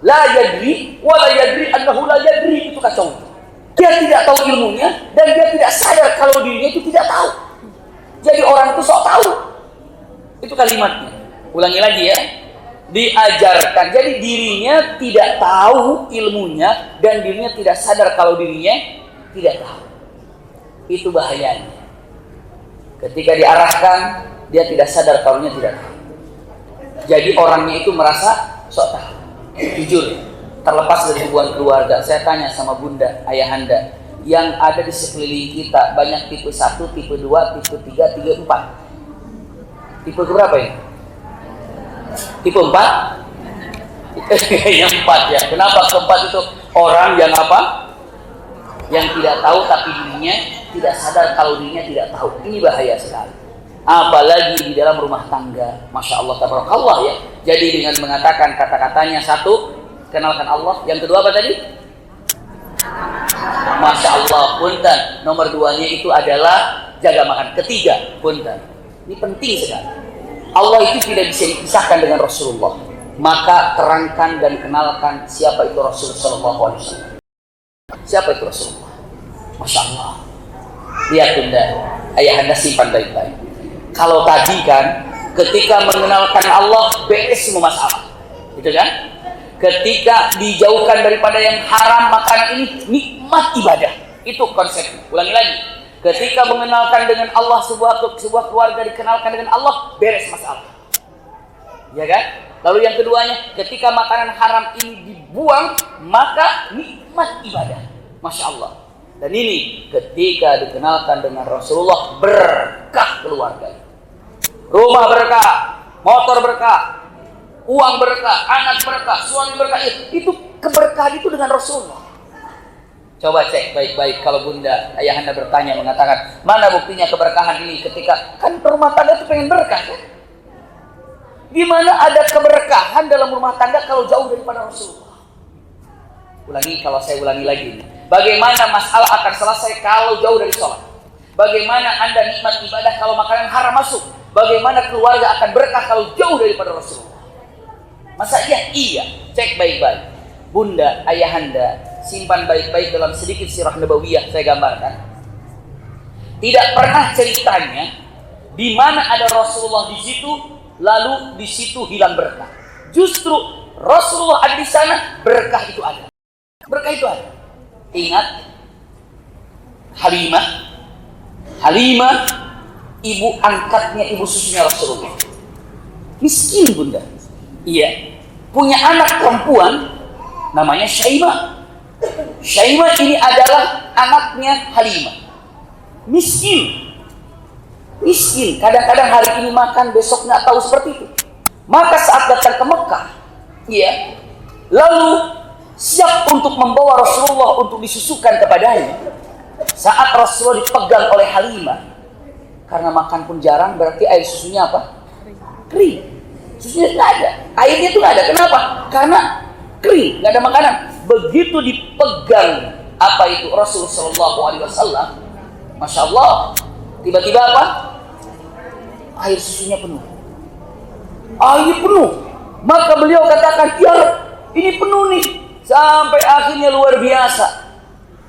La yadri wa la yadri annahu la yadri, itu kacau. Dia tidak tahu ilmunya dan dia tidak sadar kalau dirinya itu tidak tahu. Jadi orang itu sok tahu. Itu kalimatnya. Ulangi lagi ya. Diajarkan. Jadi dirinya tidak tahu ilmunya dan dirinya tidak sadar kalau dirinya tidak tahu. Itu bahayanya. Ketika diarahkan, dia tidak sadar kalau dia tidak tahu. Jadi orangnya itu merasa sok tahu. Jujur. Terlepas dari hubungan keluarga, saya tanya sama bunda, ayahanda, yang ada di sekeliling kita banyak tipe 1, tipe 2, tipe 3, tipe 4. Tipe berapa ini? Tipe 4? Yang 4 ya. Kenapa keempat itu? Orang yang apa? Yang tidak tahu tapi dirinya tidak sadar kalau dirinya tidak tahu. Ini bahaya sekali. Apalagi di dalam rumah tangga. Masya Allah, tabarakallah ya. Jadi dengan mengatakan kata-katanya, 1, kenalkan Allah. Yang kedua apa tadi? Masya Allah, punten. Nomor 2-nya itu adalah jaga makan. Ketiga, punten. Ini penting sekali. Allah itu tidak bisa dipisahkan dengan Rasulullah. Maka terangkan dan kenalkan siapa itu Rasulullah SAW. Siapa itu Rasulullah? Masya Allah. Lihat bunda, ayahanda simpan baik-baik. Kalau tadi kan, ketika mengenalkan Allah, beres semua masalah. Gitu kan? Ketika dijauhkan daripada yang haram, makanan ini nikmat ibadah. Itu konsepnya. Ulangi lagi. Ketika mengenalkan dengan Allah, sebuah keluarga dikenalkan dengan Allah, beres masalah. Ya kan? Lalu yang keduanya, ketika makanan haram ini dibuang, maka nikmat ibadah. Masya Allah. Dan ini ketika dikenalkan dengan Rasulullah, berkah keluarga. Rumah berkah, motor berkah, uang berkah, anak berkah, suami berkah. Itu keberkahan itu dengan Rasulullah. Coba cek baik-baik. Kalau bunda, ayahanda bertanya mengatakan, mana buktinya keberkahan ini? Ketika kan rumah tangga itu pengen berkah kan? Di mana ada keberkahan dalam rumah tangga kalau jauh daripada Rasulullah? Kalau saya ulangi lagi. Bagaimana masalah akan selesai kalau jauh dari sholat? Bagaimana anda nikmat ibadah kalau makanan haram masuk? Bagaimana keluarga akan berkah kalau jauh daripada Rasulullah? Masa iya? Cek baik-baik. Bunda, ayahanda, simpan baik-baik dalam sedikit sirah nabawiyah saya gambarkan. Tidak pernah ceritanya di mana ada Rasulullah di situ, lalu di situ hilang berkah. Justru Rasulullah ada di sana, berkah itu ada. Berkah itu ada. Ingat Halimah, ibu angkatnya, ibu susunya Rasulullah. Miskin bunda. Iya, punya anak perempuan namanya Syaimah. Syaimah ini adalah anaknya Halimah. Miskin. Kadang-kadang hari ini makan, besok nggak tahu seperti itu. Maka saat datang ke Mekah, iya, lalu siap untuk membawa Rasulullah untuk disusukan kepadanya. Saat Rasulullah dipegang oleh Halimah, karena makan pun jarang, berarti air susunya apa? Kering. Susunya nggak ada, airnya itu nggak ada. Kenapa? Karena kering, nggak ada makanan. Begitu dipegang apa itu Rasulullah SAW, Masya Allah, tiba-tiba apa? Air susunya penuh. Air penuh. Maka beliau katakan, ya ini penuh nih. Sampai akhirnya luar biasa.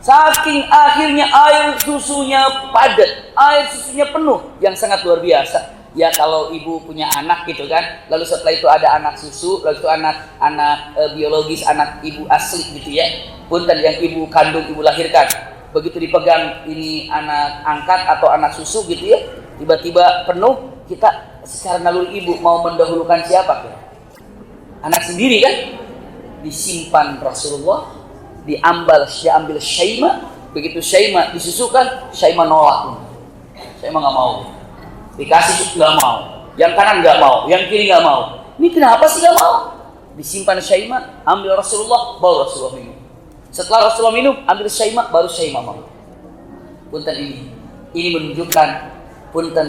Saking akhirnya air susunya padat, air susunya penuh, yang sangat luar biasa. Ya kalau ibu punya anak gitu kan, lalu setelah itu ada anak susu, lalu itu anak biologis, anak ibu asli gitu ya, punten yang ibu kandung, ibu lahirkan. Begitu dipegang ini anak angkat atau anak susu gitu ya, tiba-tiba penuh, kita secara naluri ibu mau mendahulukan siapa? Anak sendiri kan? Disimpan Rasulullah, diambil Syaimah. Begitu Syaimah disusukan, Syaimah nolak. Syaimah nggak mau. Dikasih nggak mau. Yang kanan nggak mau, yang kiri nggak mau. Ini kenapa sih nggak mau? Disimpan Syaimah, ambil Rasulullah, baru Rasulullah minum. Setelah Rasulullah minum, ambil Syaimah, baru Syaimah mau. Punten ini menunjukkan, punten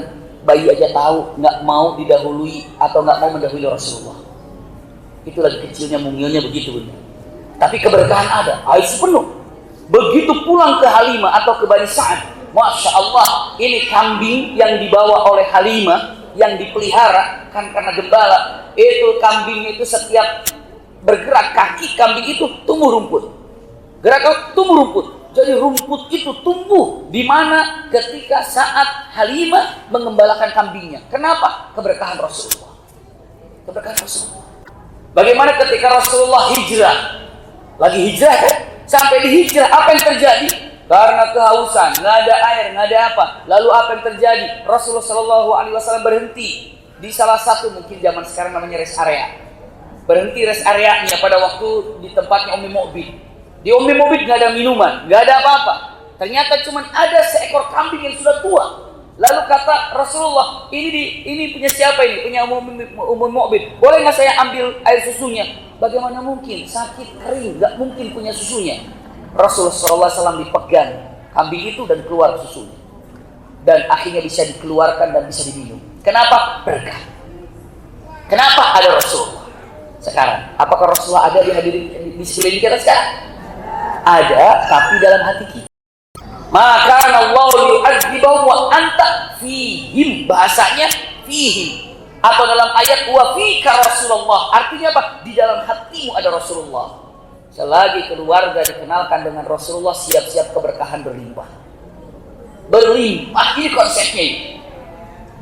bayi aja tahu nggak mau didahului atau nggak mau mendahului Rasulullah. Itu lagi kecilnya mungilnya begitu, bunda. Tapi keberkahan ada, air penuh. Begitu pulang ke Halimah atau ke Bani Sa'ad, Masya Allah, ini kambing yang dibawa oleh Halimah, yang dipelihara kan karena gembala. Itu kambing itu setiap bergerak kaki kambing itu tumbuh rumput. Gerak tumbuh rumput. Jadi rumput itu tumbuh di mana ketika saat Halimah mengembalakan kambingnya. Kenapa? Keberkahan Rasulullah. Keberkahan Rasulullah. Bagaimana ketika Rasulullah hijrah? Lagi hijrah kan? Sampai di hijrah apa yang terjadi? Karena kehausan, nggak ada air, nggak ada apa. Lalu apa yang terjadi? Rasulullah SAW berhenti di salah satu, mungkin zaman sekarang namanya rest area. Berhenti rest areanya pada waktu di tempatnya Ummi Mu'bid. Di Ummi Mu'bid nggak ada minuman, nggak ada apa-apa. Ternyata cuma ada seekor kambing yang sudah tua. Lalu kata Rasulullah, ini punya siapa ini? Punya Ummu Mu'bid. Boleh nggak saya ambil air susunya? Bagaimana mungkin? Sakit kering, nggak mungkin punya susunya. Rasulullah SAW dipegang kambing itu dan keluar susunya. Dan akhirnya bisa dikeluarkan dan bisa diminum. Kenapa? Berkah. Kenapa ada Rasulullah? Sekarang, apakah Rasulullah ada di sekeliling kita sekarang? Ada, tapi dalam hati kita. Maka Allah yu'adzibahum wa anta fihim, bahasanya fihim. Atau dalam ayat wa fika Rasulullah, artinya apa? Di dalam hatimu ada Rasulullah. Selagi keluarga dikenalkan dengan Rasulullah, siap-siap keberkahan berlimpah. Berlimpah, ini konsepnya ini.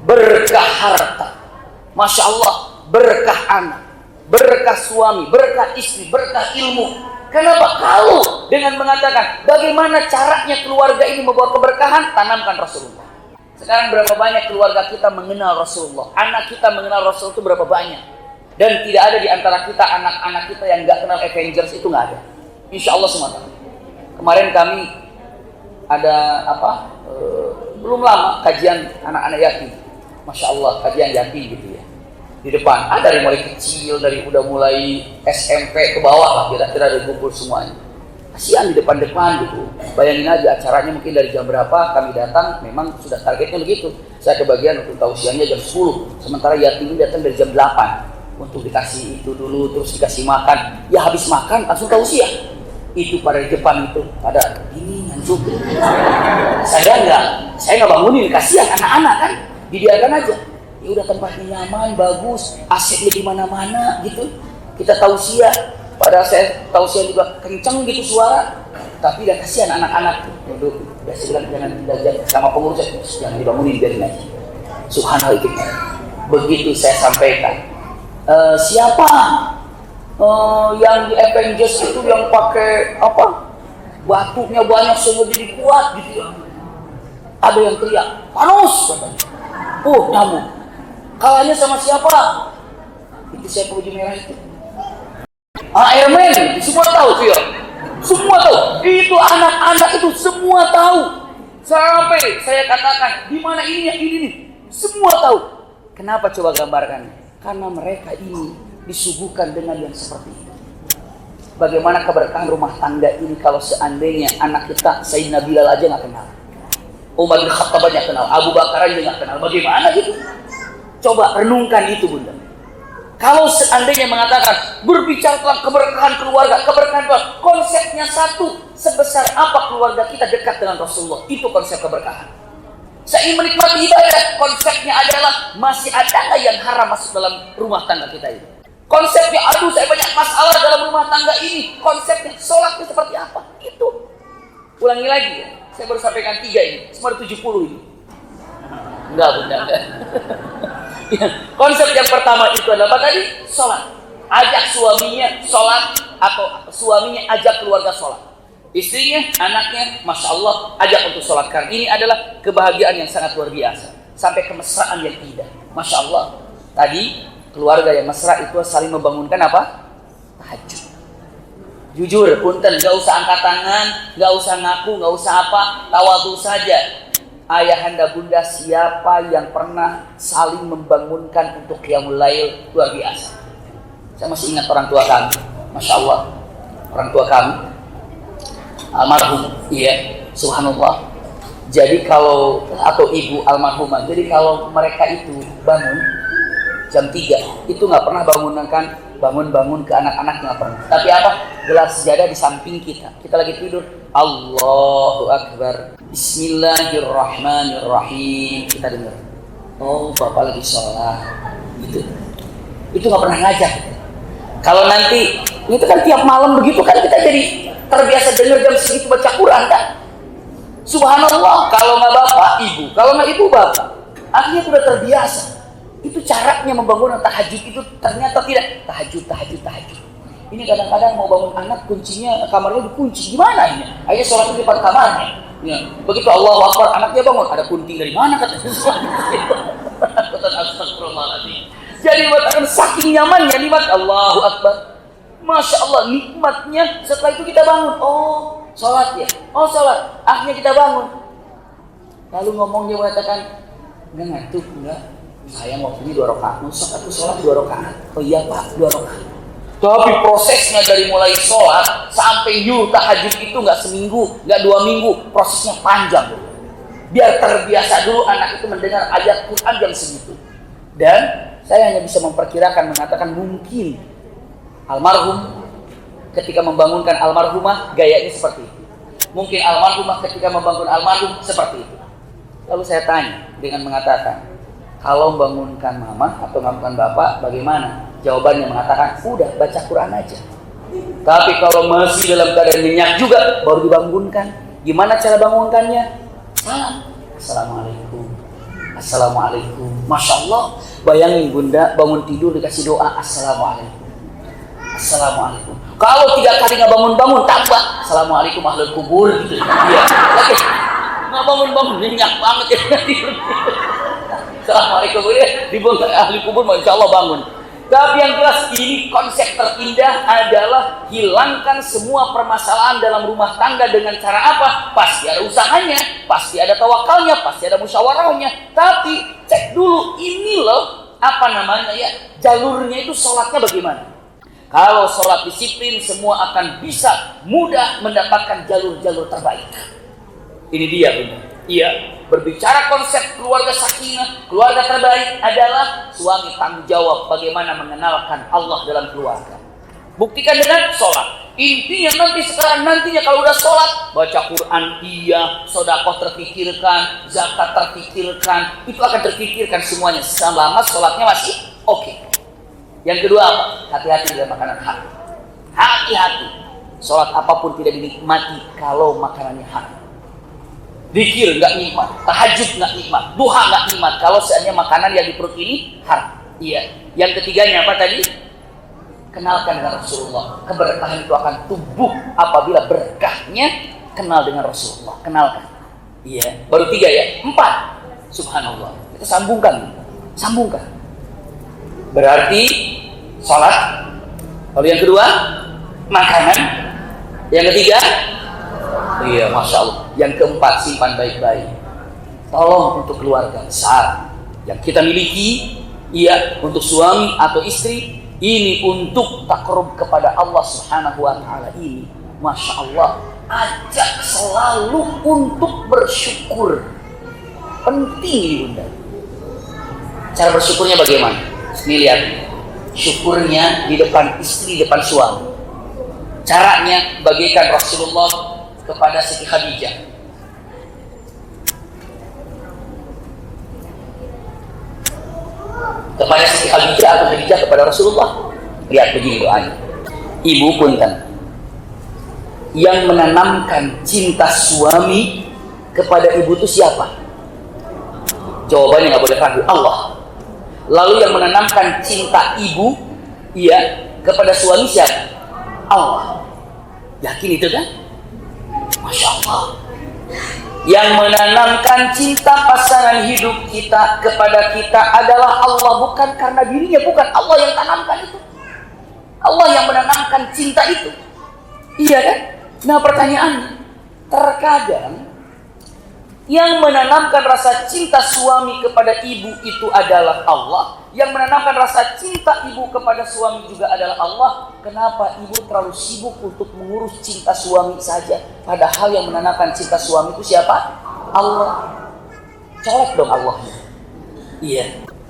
Berkah harta, Masya Allah, berkah anak, berkah suami, berkah istri, berkah ilmu. Kenapa? Kalau dengan mengatakan bagaimana caranya keluarga ini membawa keberkahan, tanamkan Rasulullah. Sekarang berapa banyak keluarga kita mengenal Rasulullah, anak kita mengenal Rasul itu berapa banyak? Dan tidak ada di antara kita anak-anak kita yang nggak kenal Avengers, itu nggak ada. Insya Allah semua tahu. Kemarin kami ada belum lama kajian anak-anak yatim, Masya Allah, kajian yatim gitu ya. Di depan ada dari mulai kecil, dari udah mulai SMP ke bawah lah, kira-kira ada kumpul semuanya. Kasihan di depan-depan gitu. Bayangin aja acaranya mungkin dari jam berapa kami datang, memang sudah targetnya begitu. Saya kebagian untuk tausiahnya jam 10, sementara yatim ini datang dari jam 8 untuk dikasih itu dulu, terus dikasih makan. Ya habis makan langsung tausiah. Itu pada di depan itu pada ini nganjuk. Saya nggak bangunin, kasihan anak-anak kan, dibiarkan aja. Ya udah tempatnya nyaman, bagus, AC di mana-mana gitu. Kita tausiah, padahal saya tausiah juga kenceng gitu suara, tapi udah kasihan anak-anak. Duduk, udah saya bilang jangan sama pengurus, jangan dibangunin, biarin aja. Subhanallah itu. Begitu saya sampaikan, siapa yang di Avengers itu yang pakai apa? Batunya banyak semua jadi kuat gitu ya. Ada yang teriak, Thanos katanya. Nyamuk. Kalahnya sama siapa? Itu siapa baju merah itu? Iron Man, semua tahu tuh ya. Semua tahu. Itu anak-anak itu semua tahu. Sampai saya katakan, di mana ini nih? Semua tahu. Kenapa coba gambarkan? Karena mereka ini disuguhkan dengan yang seperti itu. bagaimana keberkahan rumah tangga ini kalau seandainya anak kita Sayyidina Bilal aja nggak kenal, Umar bin Khattab aja kenal, Abu Bakar aja nggak kenal, bagaimana gitu? Coba renungkan itu, Bunda. Kalau seandainya mengatakan berbicara tentang keberkahan keluarga, keberkahan keluarga, konsepnya satu, sebesar apa keluarga kita dekat dengan Rasulullah, itu konsep keberkahan. Saya ingin menikmati ibadah, konsepnya adalah masih ada nggak yang haram masuk dalam rumah tangga kita ini. Konsepnya, aduh saya banyak masalah dalam rumah tangga ini, konsepnya sholatnya seperti apa, itu. Ulangi lagi ya, saya baru sampaikan 3 ini, semua ada 70 ini. Enggak, Bunda, enggak. Ya, konsep yang pertama itu adalah apa tadi? Sholat. Ajak suaminya sholat, atau suaminya ajak keluarga sholat. Istrinya, anaknya, Masya Allah, ajak untuk sholat. Karena ini adalah kebahagiaan yang sangat luar biasa. Sampai kemesraan yang indah. Masya Allah. Tadi, keluarga yang mesra itu saling membangunkan apa? Tahajud. Jujur, punten, gak usah angkat tangan, gak usah ngaku, gak usah apa, tawadhu saja. Ayahanda bunda siapa yang pernah saling membangunkan untuk qiyamul lail, luar biasa. Saya masih ingat orang tua kami, Masya Allah, orang tua kami almarhum, iya, subhanallah. Jadi kalau, atau ibu almarhumah, jadi kalau mereka itu bangun jam 3, itu nggak pernah bangun ke anak-anak, nggak pernah. Tapi apa? Gelar sejadah di samping kita lagi tidur, Allahu Akbar, Bismillahirrahmanirrahim, kita dengar, oh bapak lagi sholat, gitu. Itu nggak pernah ngajak. Kalau nanti itu kan tiap malam begitu kan, kita jadi terbiasa dengar jam segitu baca Quran kan. Subhanallah, kalau nggak bapak ibu, kalau nggak ibu bapak, akhirnya sudah terbiasa. Itu caranya membangun tahajud itu ternyata tidak tahajud. Ini kadang-kadang mau bangun anak, kuncinya kamarnya dikunci, gimana ini? Akhirnya sholat di depan kamarnya. Ya. Begitu Allahu Akbar, anaknya bangun, ada kunting dari mana katanya? Astagfirullahaladzim. Jadi mengatakan saking nyamannya nikmat Allahu Akbar. Masya Allah, nikmatnya setelah itu kita bangun. Oh, sholat ya? Oh, sholat. Akhirnya kita bangun. Lalu ngomongnya mengatakan, enggak ngantuk, enggak. Saya waktu ini 2 rakaat, Ustaz aku sholat 2 rakaat. Oh iya Pak, 2 rakaat. Tapi prosesnya dari mulai sholat sampai tahajud itu nggak seminggu, nggak 2 minggu, prosesnya panjang. Biar terbiasa dulu anak itu mendengar ayat Quran jam segitu. Dan saya hanya bisa memperkirakan, mengatakan mungkin almarhum ketika membangunkan almarhumah gayanya seperti itu. Mungkin almarhumah ketika membangun almarhum seperti itu. Lalu saya tanya dengan mengatakan, kalau membangunkan mama atau membangunkan bapak bagaimana? Jawabannya mengatakan, udah baca Quran aja. Tapi kalau masih dalam keadaan nyenyak juga, baru dibangunkan. Gimana cara bangunkannya? Salam. Assalamualaikum. Assalamualaikum. Masya Allah. Bayangin bunda bangun tidur dikasih doa. Assalamualaikum. Assalamualaikum. Kalau 3 kali nggak bangun-bangun, tambah. Assalamualaikum ahlul kubur. Gitu. Iya. Lagi. Nggak bangun-bangun, nyenyak banget ya. Assalamualaikum. Dibangun ahli kubur, insya Allah bangun. Tapi yang jelas ini konsep terindah adalah hilangkan semua permasalahan dalam rumah tangga dengan cara apa? Pasti ada usahanya, pasti ada tawakalnya, pasti ada musyawarahnya. Tapi cek dulu ini loh, apa namanya ya, jalurnya itu sholatnya bagaimana? Kalau sholat disiplin, semua akan bisa mudah mendapatkan jalur-jalur terbaik. Ini dia benar. Iya, berbicara konsep keluarga sakinah, keluarga terbaik adalah suami tanggung jawab bagaimana mengenalkan Allah dalam keluarga. Buktikan dengan sholat. Intinya nantinya kalau udah sholat, baca Quran iya, sedekah terpikirkan, zakat terpikirkan, itu akan terpikirkan semuanya selama sholatnya masih oke. Yang kedua apa? Hati-hati dengan makanan haram. Hati-hati. Sholat apapun tidak dinikmati kalau makanannya haram. Zikir nggak nikmat, tahajud nggak nikmat, duha nggak nikmat kalau seandainya makanan yang di perut ini haram. Iya. Yang ketiganya apa tadi? Kenalkan dengan Rasulullah. Keberkahan itu akan tumbuh apabila berkahnya kenal dengan Rasulullah. Kenalkan. Iya. Baru 3 ya. 4. Subhanallah. Kita sambungkan. Berarti sholat. Lalu yang kedua makanan. Yang ketiga. Iya, Masya Allah. Yang keempat, simpan baik-baik. Tolong untuk keluarga besar yang kita miliki, iya, untuk suami atau istri, ini untuk takarrub kepada Allah Subhanahu wa taala ini, Masya Allah, ajak selalu untuk bersyukur. Penting Bunda. Cara bersyukurnya bagaimana? Ini lihat, syukurnya di depan istri, di depan suami. Caranya bagaikan Rasulullah kepada Siti Khadijah. Kepada Siti Khadijah atau Khadijah kepada Rasulullah. Lihat begini doanya. Ibu punten, yang menanamkan cinta suami kepada ibu itu siapa? Jawabannya nggak boleh ragu, Allah. Lalu yang menanamkan cinta ibu, iya, kepada suami siapa? Allah. Yakin itu kan? Masya Allah. Yang menanamkan cinta pasangan hidup kita kepada kita adalah Allah, bukan karena dirinya, bukan Allah yang tanamkan itu. Allah yang menanamkan cinta itu. Iya kan? Nah pertanyaannya, terkadang yang menanamkan rasa cinta suami kepada ibu itu adalah Allah. Yang menanamkan rasa cinta ibu kepada suami juga adalah Allah. Kenapa ibu terlalu sibuk untuk mengurus cinta suami saja? Padahal yang menanamkan cinta suami itu siapa? Allah. Colek dong Allahnya. Iya.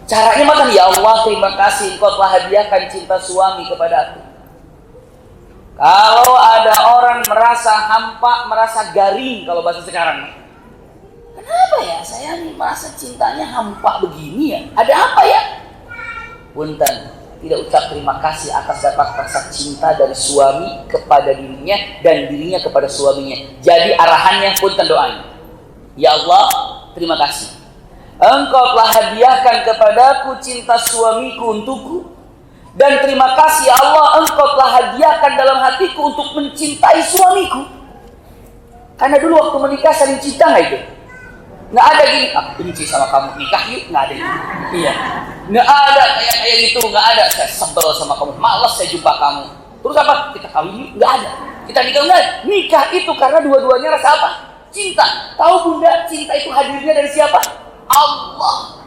Caranya makan, ya Allah terima kasih Engkau telah hadiahkan cinta suami kepada aku. Kalau ada orang merasa hampa, merasa garing kalau bahasa sekarang. Kenapa ya saya nih merasa cintanya hampa begini ya? Ada apa ya? Punten, tidak ucap terima kasih atas dapat rasa cinta dari suami kepada dirinya dan dirinya kepada suaminya. Jadi arahannya punten doanya. Ya Allah, terima kasih. Engkau telah hadiahkan kepadaku cinta suamiku untukku. Dan terima kasih ya Allah, Engkau telah hadiahkan dalam hatiku untuk mencintai suamiku. Karena dulu waktu menikah saling cinta nggak itu? Nggak ada gini, aku benci sama kamu, nikah yuk, nggak ada itu. Iya, nggak ada kayak gitu, nggak ada. Saya sebel sama kamu, malas saya jumpa kamu. Terus apa? Kita kawin yuk, nggak ada. Kita nikah nggak? Nikah itu karena dua-duanya rasa apa? Cinta. Tahu Bunda, cinta itu hadirnya dari siapa? Allah.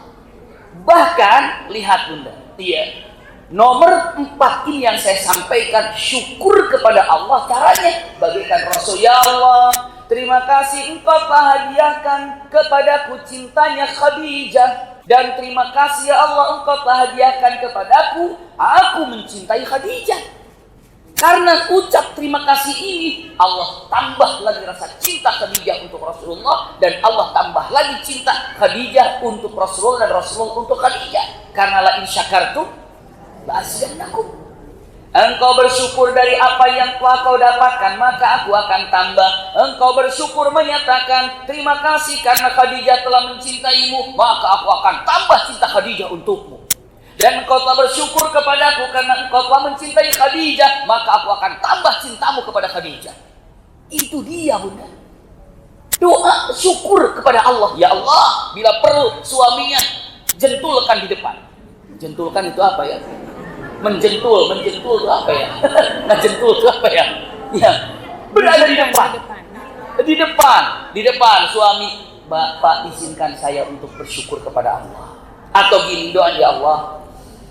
Bahkan lihat Bunda, iya. Nomor 4 ini yang saya sampaikan, syukur kepada Allah. Caranya bagaikan Rasul, ya Allah, terima kasih Engkau telah hadiahkan kepadaku cintanya Khadijah. Dan terima kasih ya Allah, Engkau telah hadiahkan kepadaku, aku mencintai Khadijah. Karena ucap terima kasih ini, Allah tambah lagi rasa cinta Khadijah untuk Rasulullah. Dan Allah tambah lagi cinta Khadijah untuk Rasulullah dan Rasulullah untuk Khadijah. Karena la in syakartum la azidannakum. Engkau bersyukur dari apa yang telah kau dapatkan, maka aku akan tambah. Engkau bersyukur menyatakan terima kasih karena Khadijah telah mencintaimu, maka aku akan tambah cinta Khadijah untukmu. Dan engkau telah bersyukur kepadaku karena engkau telah mencintai Khadijah, maka aku akan tambah cintamu kepada Khadijah. Itu dia Bunda. Doa syukur kepada Allah. Ya Allah, bila perlu suaminya jentulkan di depan. Jentulkan itu apa ya? Menjentul itu apa ya? Ngejentul itu apa ya? Ya, berada di depan suami, Bapak izinkan saya untuk bersyukur kepada Allah. Atau gini doa, ya Allah,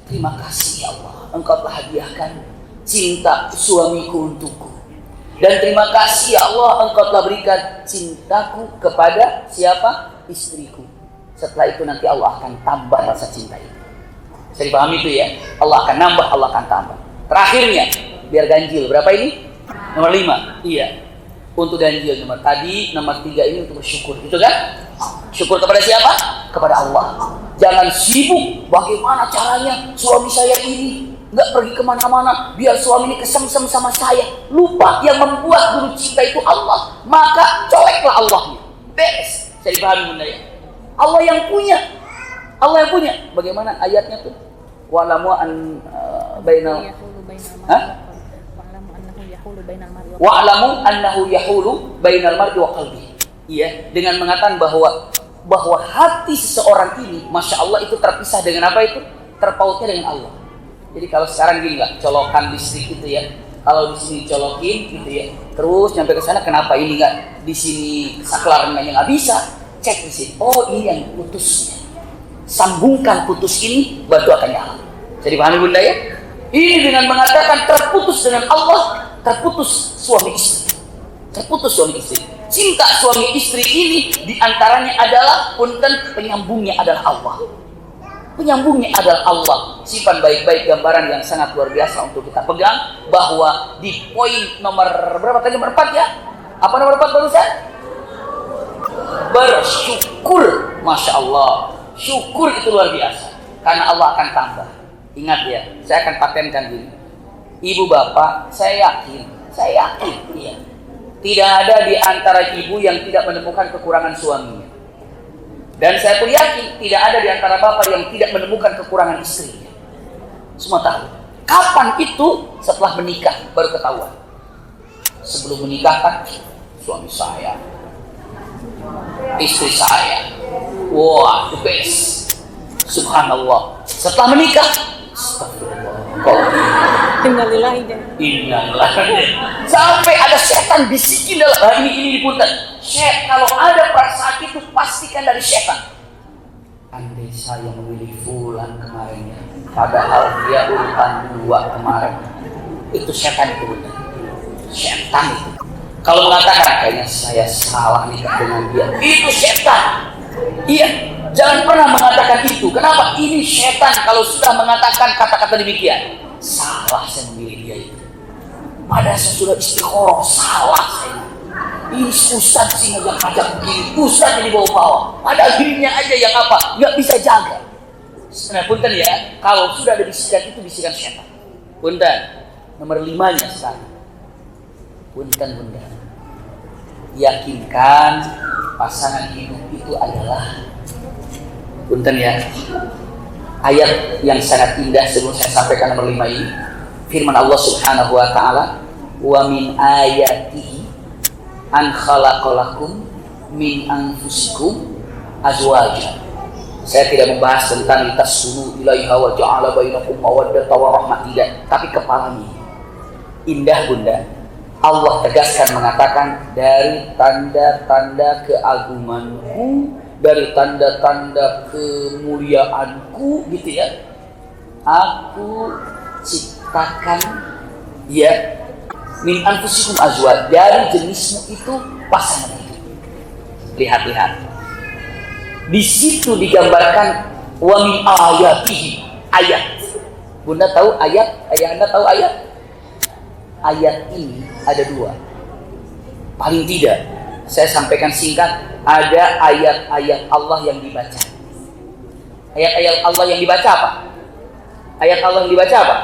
terima kasih ya Allah, Engkau telah hadiahkan cinta suamiku untukku. Dan terima kasih ya Allah, Engkau telah berikan cintaku kepada siapa? Istriku. Setelah itu nanti Allah akan tambah rasa cinta itu. Bisa dipahami itu ya? Allah akan nambah, Allah akan tambah. Terakhirnya, biar ganjil. Berapa ini? Nomor 5. Iya. Untuk ganjil nomor tadi, nomor 3 ini untuk bersyukur. Itu kan? Syukur kepada siapa? Kepada Allah. Jangan sibuk bagaimana caranya suami saya ini nggak pergi kemana-mana biar suami ini kesemsem sama saya. Lupa yang membuat dulu cinta itu Allah. Maka coleklah Allahnya. Beres. Bisa dipahami Bunda ya? Allah yang punya. Allah yang punya. Bagaimana ayatnya tuh? Wa'lamu an bainal Wa'lamu annahu yahulu bainal mar'i wa qalbi. Iya, dengan mengatakan bahwa hati seseorang ini, Masya Allah, itu terpisah dengan apa itu? Terpautnya dengan Allah. Jadi kalau sekarang gini nggak, colokan listrik gitu ya. Kalau di sini colokin gitu ya, terus nyampe ke sana, kenapa ini nggak di sini saklarnya nggak bisa? Cek di sini. Oh, ini yang putusnya. Sambungkan putus ini, bantu akan nyala. Jadi pahami Bunda ya? Ini dengan mengatakan terputus dengan Allah, terputus suami istri. Terputus suami istri. Cinta suami istri ini diantaranya adalah punten penyambungnya adalah Allah. Penyambungnya adalah Allah. Simpan baik-baik gambaran yang sangat luar biasa untuk kita pegang, bahwa di poin nomor berapa tadi, nomor 4 ya? Apa nomor 4 barusan? Bersyukur. Masya Allah. Syukur itu luar biasa. Karena Allah akan tambah. Ingat ya, saya akan patenkan gini. Ibu bapak, saya yakin, iya. Tidak ada di antara ibu yang tidak menemukan kekurangan suaminya. Dan saya pun yakin tidak ada di antara bapak yang tidak menemukan kekurangan istrinya. Semua tahu. Kapan itu? Setelah menikah baru ketahuan. Sebelum menikah kan suami saya, istri saya, wah the best, subhanallah. Setelah menikah, Innalillahi. Sampai ada setan bisikin dalam ini dipunten. Kalau ada perasaan itu pastikan dari setan. Andai saya memilih fulan kemarin ya, padahal dia urutan 2 kemarin. Itu setan itu benar. Setan itu. Kalau mengatakan kayaknya saya salah nikah dengan dia, itu setan. Iya, jangan pernah mengatakan itu. Kenapa? Ini setan kalau sudah mengatakan kata-kata demikian. Salah saya memilih dia itu. Padahal saya sudah istiqoroh, salah saya. Ini ustaz sih ngajak-ngajak begini, ustaz yang dibawa-bawa. Padahal dirinya aja yang apa? Nggak bisa jaga. Nah, punten ya, kalau sudah ada bisikan itu bisikan setan. Punten, nomor 5-nya sekarang. Punten bunda, yakinkan pasangan hidup itu adalah, punten ya, ayat yang sangat indah sebelum saya sampaikan nomor 5 ini. Firman Allah Subhanahu wa taala, "Wa min ayatihi an khalaqalakum min anfusikum azwaja." Saya tidak membahas tentang litaskunu ilaiha wa ja'ala bainakum mawaddatan wa rahmah, tidak, tapi kepalanya. Indah bunda. Allah tegaskan mengatakan, dari tanda-tanda keagunganku, dari tanda-tanda kemuliaanku, gitu ya, aku ciptakan ya min anfusikum azwaj, dari jenismu itu pasangan itu. Lihat-lihat, di situ digambarkan wa min ayatihi, ayat. Bunda tahu ayat? Ayah anda tahu ayat? Ayat ini ada 2. Paling tidak, saya sampaikan singkat, ada ayat-ayat Allah yang dibaca. Ayat-ayat Allah yang dibaca apa? Ayat Allah yang dibaca apa?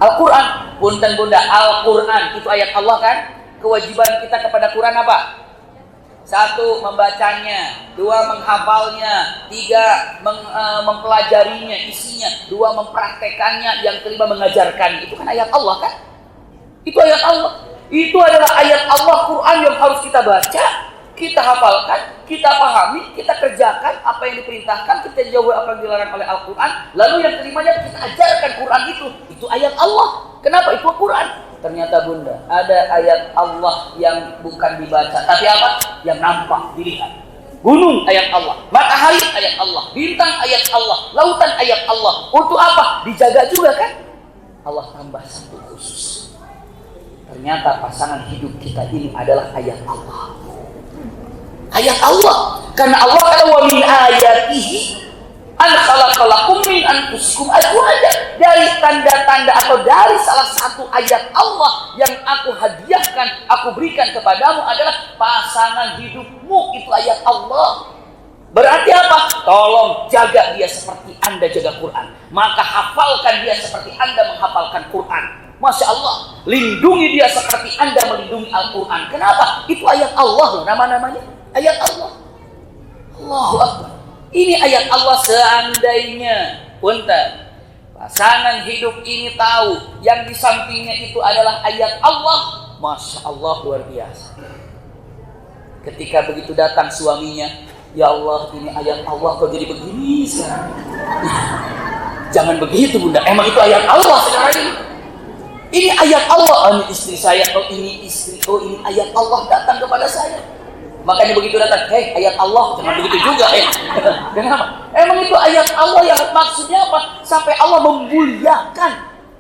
Al-Quran. Punten bunda, Al-Quran itu ayat Allah kan? Kewajiban kita kepada Quran apa? 1. Membacanya, 2. Menghafalnya, 3. Mempelajarinya, isinya, 2. Mempraktekannya, yang kelima mengajarkannya. Itu kan ayat Allah kan? Itu ayat Allah. Itu adalah ayat Allah, Quran, yang harus kita baca, kita hafalkan, kita pahami, kita kerjakan apa yang diperintahkan, kita jauhi apa yang dilarang oleh Al-Quran. Lalu yang kelimanya kita ajarkan Quran itu. Itu ayat Allah. Kenapa? Itu Quran. Ternyata bunda, ada ayat Allah yang bukan dibaca, tapi apa? Yang nampak, dilihat. Gunung ayat Allah, matahari ayat Allah, bintang ayat Allah, lautan ayat Allah. Untuk apa? Dijaga juga kan? Allah tambah satu khusus. Ternyata pasangan hidup kita ini adalah ayat Allah. Ayat Allah. Karena Allah kata wa min ayatihi an khalaqalakum min anfusikum azwaja. Dari tanda-tanda atau dari salah satu ayat Allah yang aku hadiahkan, aku berikan kepadamu adalah pasangan hidupmu. Itu ayat Allah. Berarti apa? Tolong jaga dia seperti Anda jaga Quran. Maka hafalkan dia seperti Anda menghafalkan Quran. Masya Allah, lindungi dia seperti Anda melindungi Al-Quran. Kenapa? Itu ayat Allah loh, nama-namanya ayat Allah. Allahu Akbar. Ini ayat Allah. Seandainya punten, pasangan hidup ini tahu yang di sampingnya itu adalah ayat Allah, Masya Allah, luar biasa. Ketika begitu datang suaminya, ya Allah, ini ayat Allah kok jadi begini sekarang. Jangan begitu bunda, emang itu ayat Allah sekarang ini. Ini ayat Allah, ini istri saya, oh ini istri, oh ini ayat Allah datang kepada saya. Makanya begitu datang, hei ayat Allah, jangan begitu juga. Kenapa? Emang itu ayat Allah yang maksudnya apa? Sampai Allah memuliakan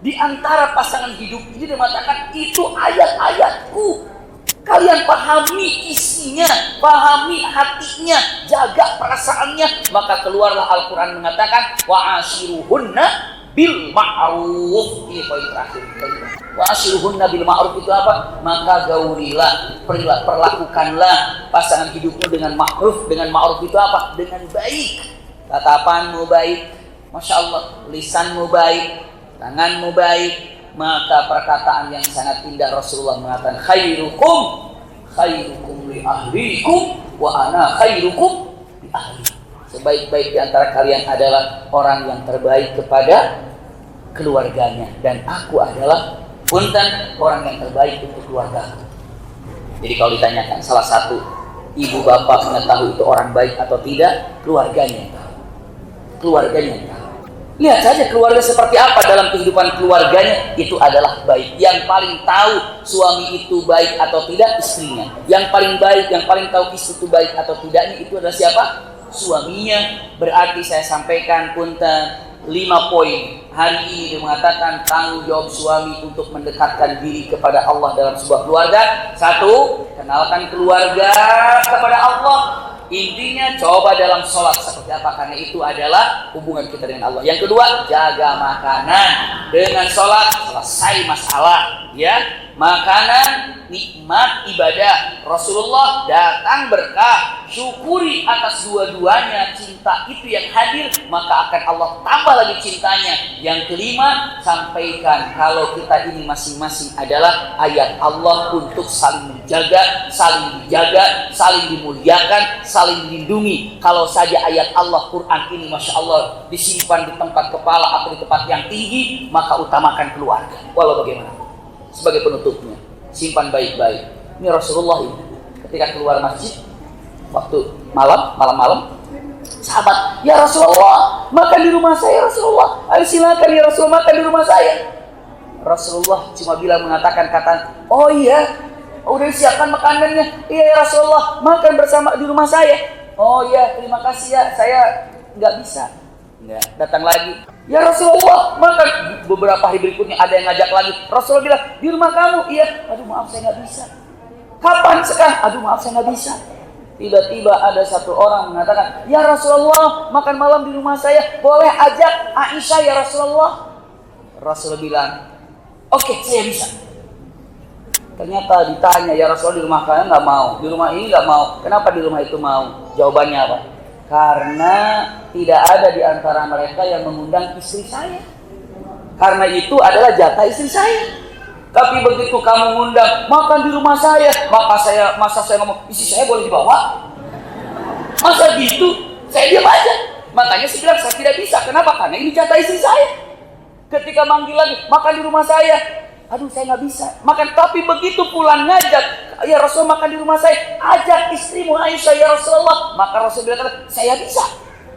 Di antara pasangan hidup ini dia mengatakan itu ayat-ayatku. Kalian pahami isinya, pahami hatinya, jaga perasaannya. Maka keluarlah Al-Quran mengatakan wa ashiruhunna bil ma'ruf. Ini poin terakhir. Wa ashiruhunna bil ma'ruf itu apa? Maka gaulilah, perlakukanlah pasangan hidupmu dengan ma'ruf. Dengan ma'ruf itu apa? Dengan baik. Tatapanmu baik, Masya Allah. Lisanmu baik, tanganmu baik. Maka perkataan yang sangat indah Rasulullah mengatakan khairukum li ahlikum wa ana khairukum li ahli. Sebaik-baik di antara kalian adalah orang yang terbaik kepada keluarganya, dan aku adalah punten orang yang terbaik untuk keluarga. Jadi kalau ditanyakan salah satu ibu bapak mengetahui itu orang baik atau tidak, keluarganya yang tahu. Keluarganya yang tahu. Lihat saja keluarga seperti apa dalam kehidupan keluarganya, itu adalah baik. Yang paling tahu suami itu baik atau tidak, istrinya. Yang paling baik, yang paling tahu istri itu baik atau tidaknya, itu adalah siapa? Suaminya. Berarti saya sampaikan punten 5 poin. Hari ini dia mengatakan tanggung jawab suami untuk mendekatkan diri kepada Allah dalam sebuah keluarga. 1, kenalkan keluarga kepada Allah. Intinya coba dalam sholat seperti apa, karena itu adalah hubungan kita dengan Allah. Yang kedua, jaga makanan. Dengan sholat selesai masalah, ya. Makanan nikmat ibadah. Rasulullah datang berkah. Syukuri atas dua-duanya. Cinta itu yang hadir, maka akan Allah tambah lagi cintanya. Yang kelima, sampaikan kalau kita ini masing-masing adalah ayat Allah untuk saling menjaga, saling dijaga, saling dimuliakan, saling dilindungi. Kalau saja ayat Allah Quran ini Masya Allah disimpan di tempat kepala atau di tempat yang tinggi, maka utamakan keluarga. Walau bagaimana. Sebagai penutupnya, simpan baik-baik. Ini Rasulullah ini ketika keluar masjid waktu malam-malam, sahabat, ya Rasulullah, makan di rumah saya Rasulullah. Ayo silakan ya Rasulullah, makan di rumah saya. Rasulullah cuma mengatakan kata, oh iya, udah disiapkan makanannya. Iya ya Rasulullah, makan bersama di rumah saya. Oh iya, terima kasih ya, saya nggak bisa. Nggak, datang lagi. Ya Rasulullah, makan. Beberapa hari berikutnya ada yang ngajak lagi. Rasulullah bilang, di rumah kamu? Iya. Aduh maaf, saya nggak bisa. Kapan sekarang? Aduh maaf, saya nggak bisa. Tiba-tiba ada satu orang mengatakan, ya Rasulullah, makan malam di rumah saya. Boleh ajak Aisyah ya Rasulullah? Rasulullah bilang, oke, saya bisa. Ternyata ditanya, ya Rasulullah di rumah kalian nggak mau, di rumah ini nggak mau. Kenapa di rumah itu mau? Jawabannya apa? Karena tidak ada di antara mereka yang mengundang istri saya. Karena itu adalah jatah istri saya. Tapi begitu kamu ngundang makan di rumah saya, masa saya ngomong istri saya boleh dibawa? Masa gitu? Saya diam aja. Makanya saya bilang saya tidak bisa. Kenapa? Karena ini jatah istri saya. Ketika manggil lagi makan di rumah saya, aduh saya nggak bisa makan. Tapi begitu pulang ngajak, ya Rasul makan di rumah saya, ajak istrimu Aisyah ya Rasulullah. Maka Rasul bilang, saya bisa.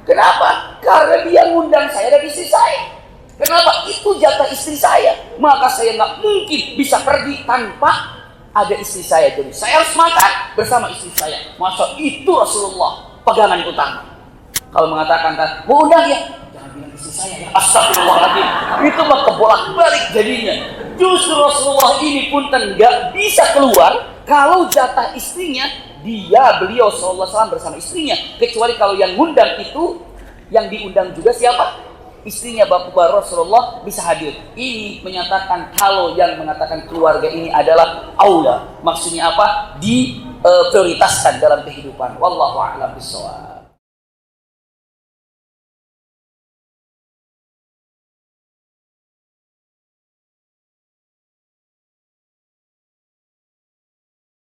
Kenapa? Karena dia ngundang saya dan istri saya. Kenapa? Itu jatah istri saya. Maka saya nggak mungkin bisa pergi tanpa ada istri saya. Jadi saya harus makan bersama istri saya. Masa itu Rasulullah pegangan utama. Kalau mengatakan mau undang ya, jangan bilang istri saya ya. Astagfirullahaladzim. Itu mah kebolak-balik jadinya. Justru Rasulullah ini pun nggak bisa keluar kalau jatah istrinya beliau sallallahu alaihi wasallam bersama istrinya, kecuali kalau yang ngundang itu yang diundang juga siapa? Istrinya Bapak Rasulullah bisa hadir. Ini menyatakan kalau yang mengatakan keluarga ini adalah aula. Maksudnya apa? Diprioritaskan dalam kehidupan. Wallahu a'lam bishawab.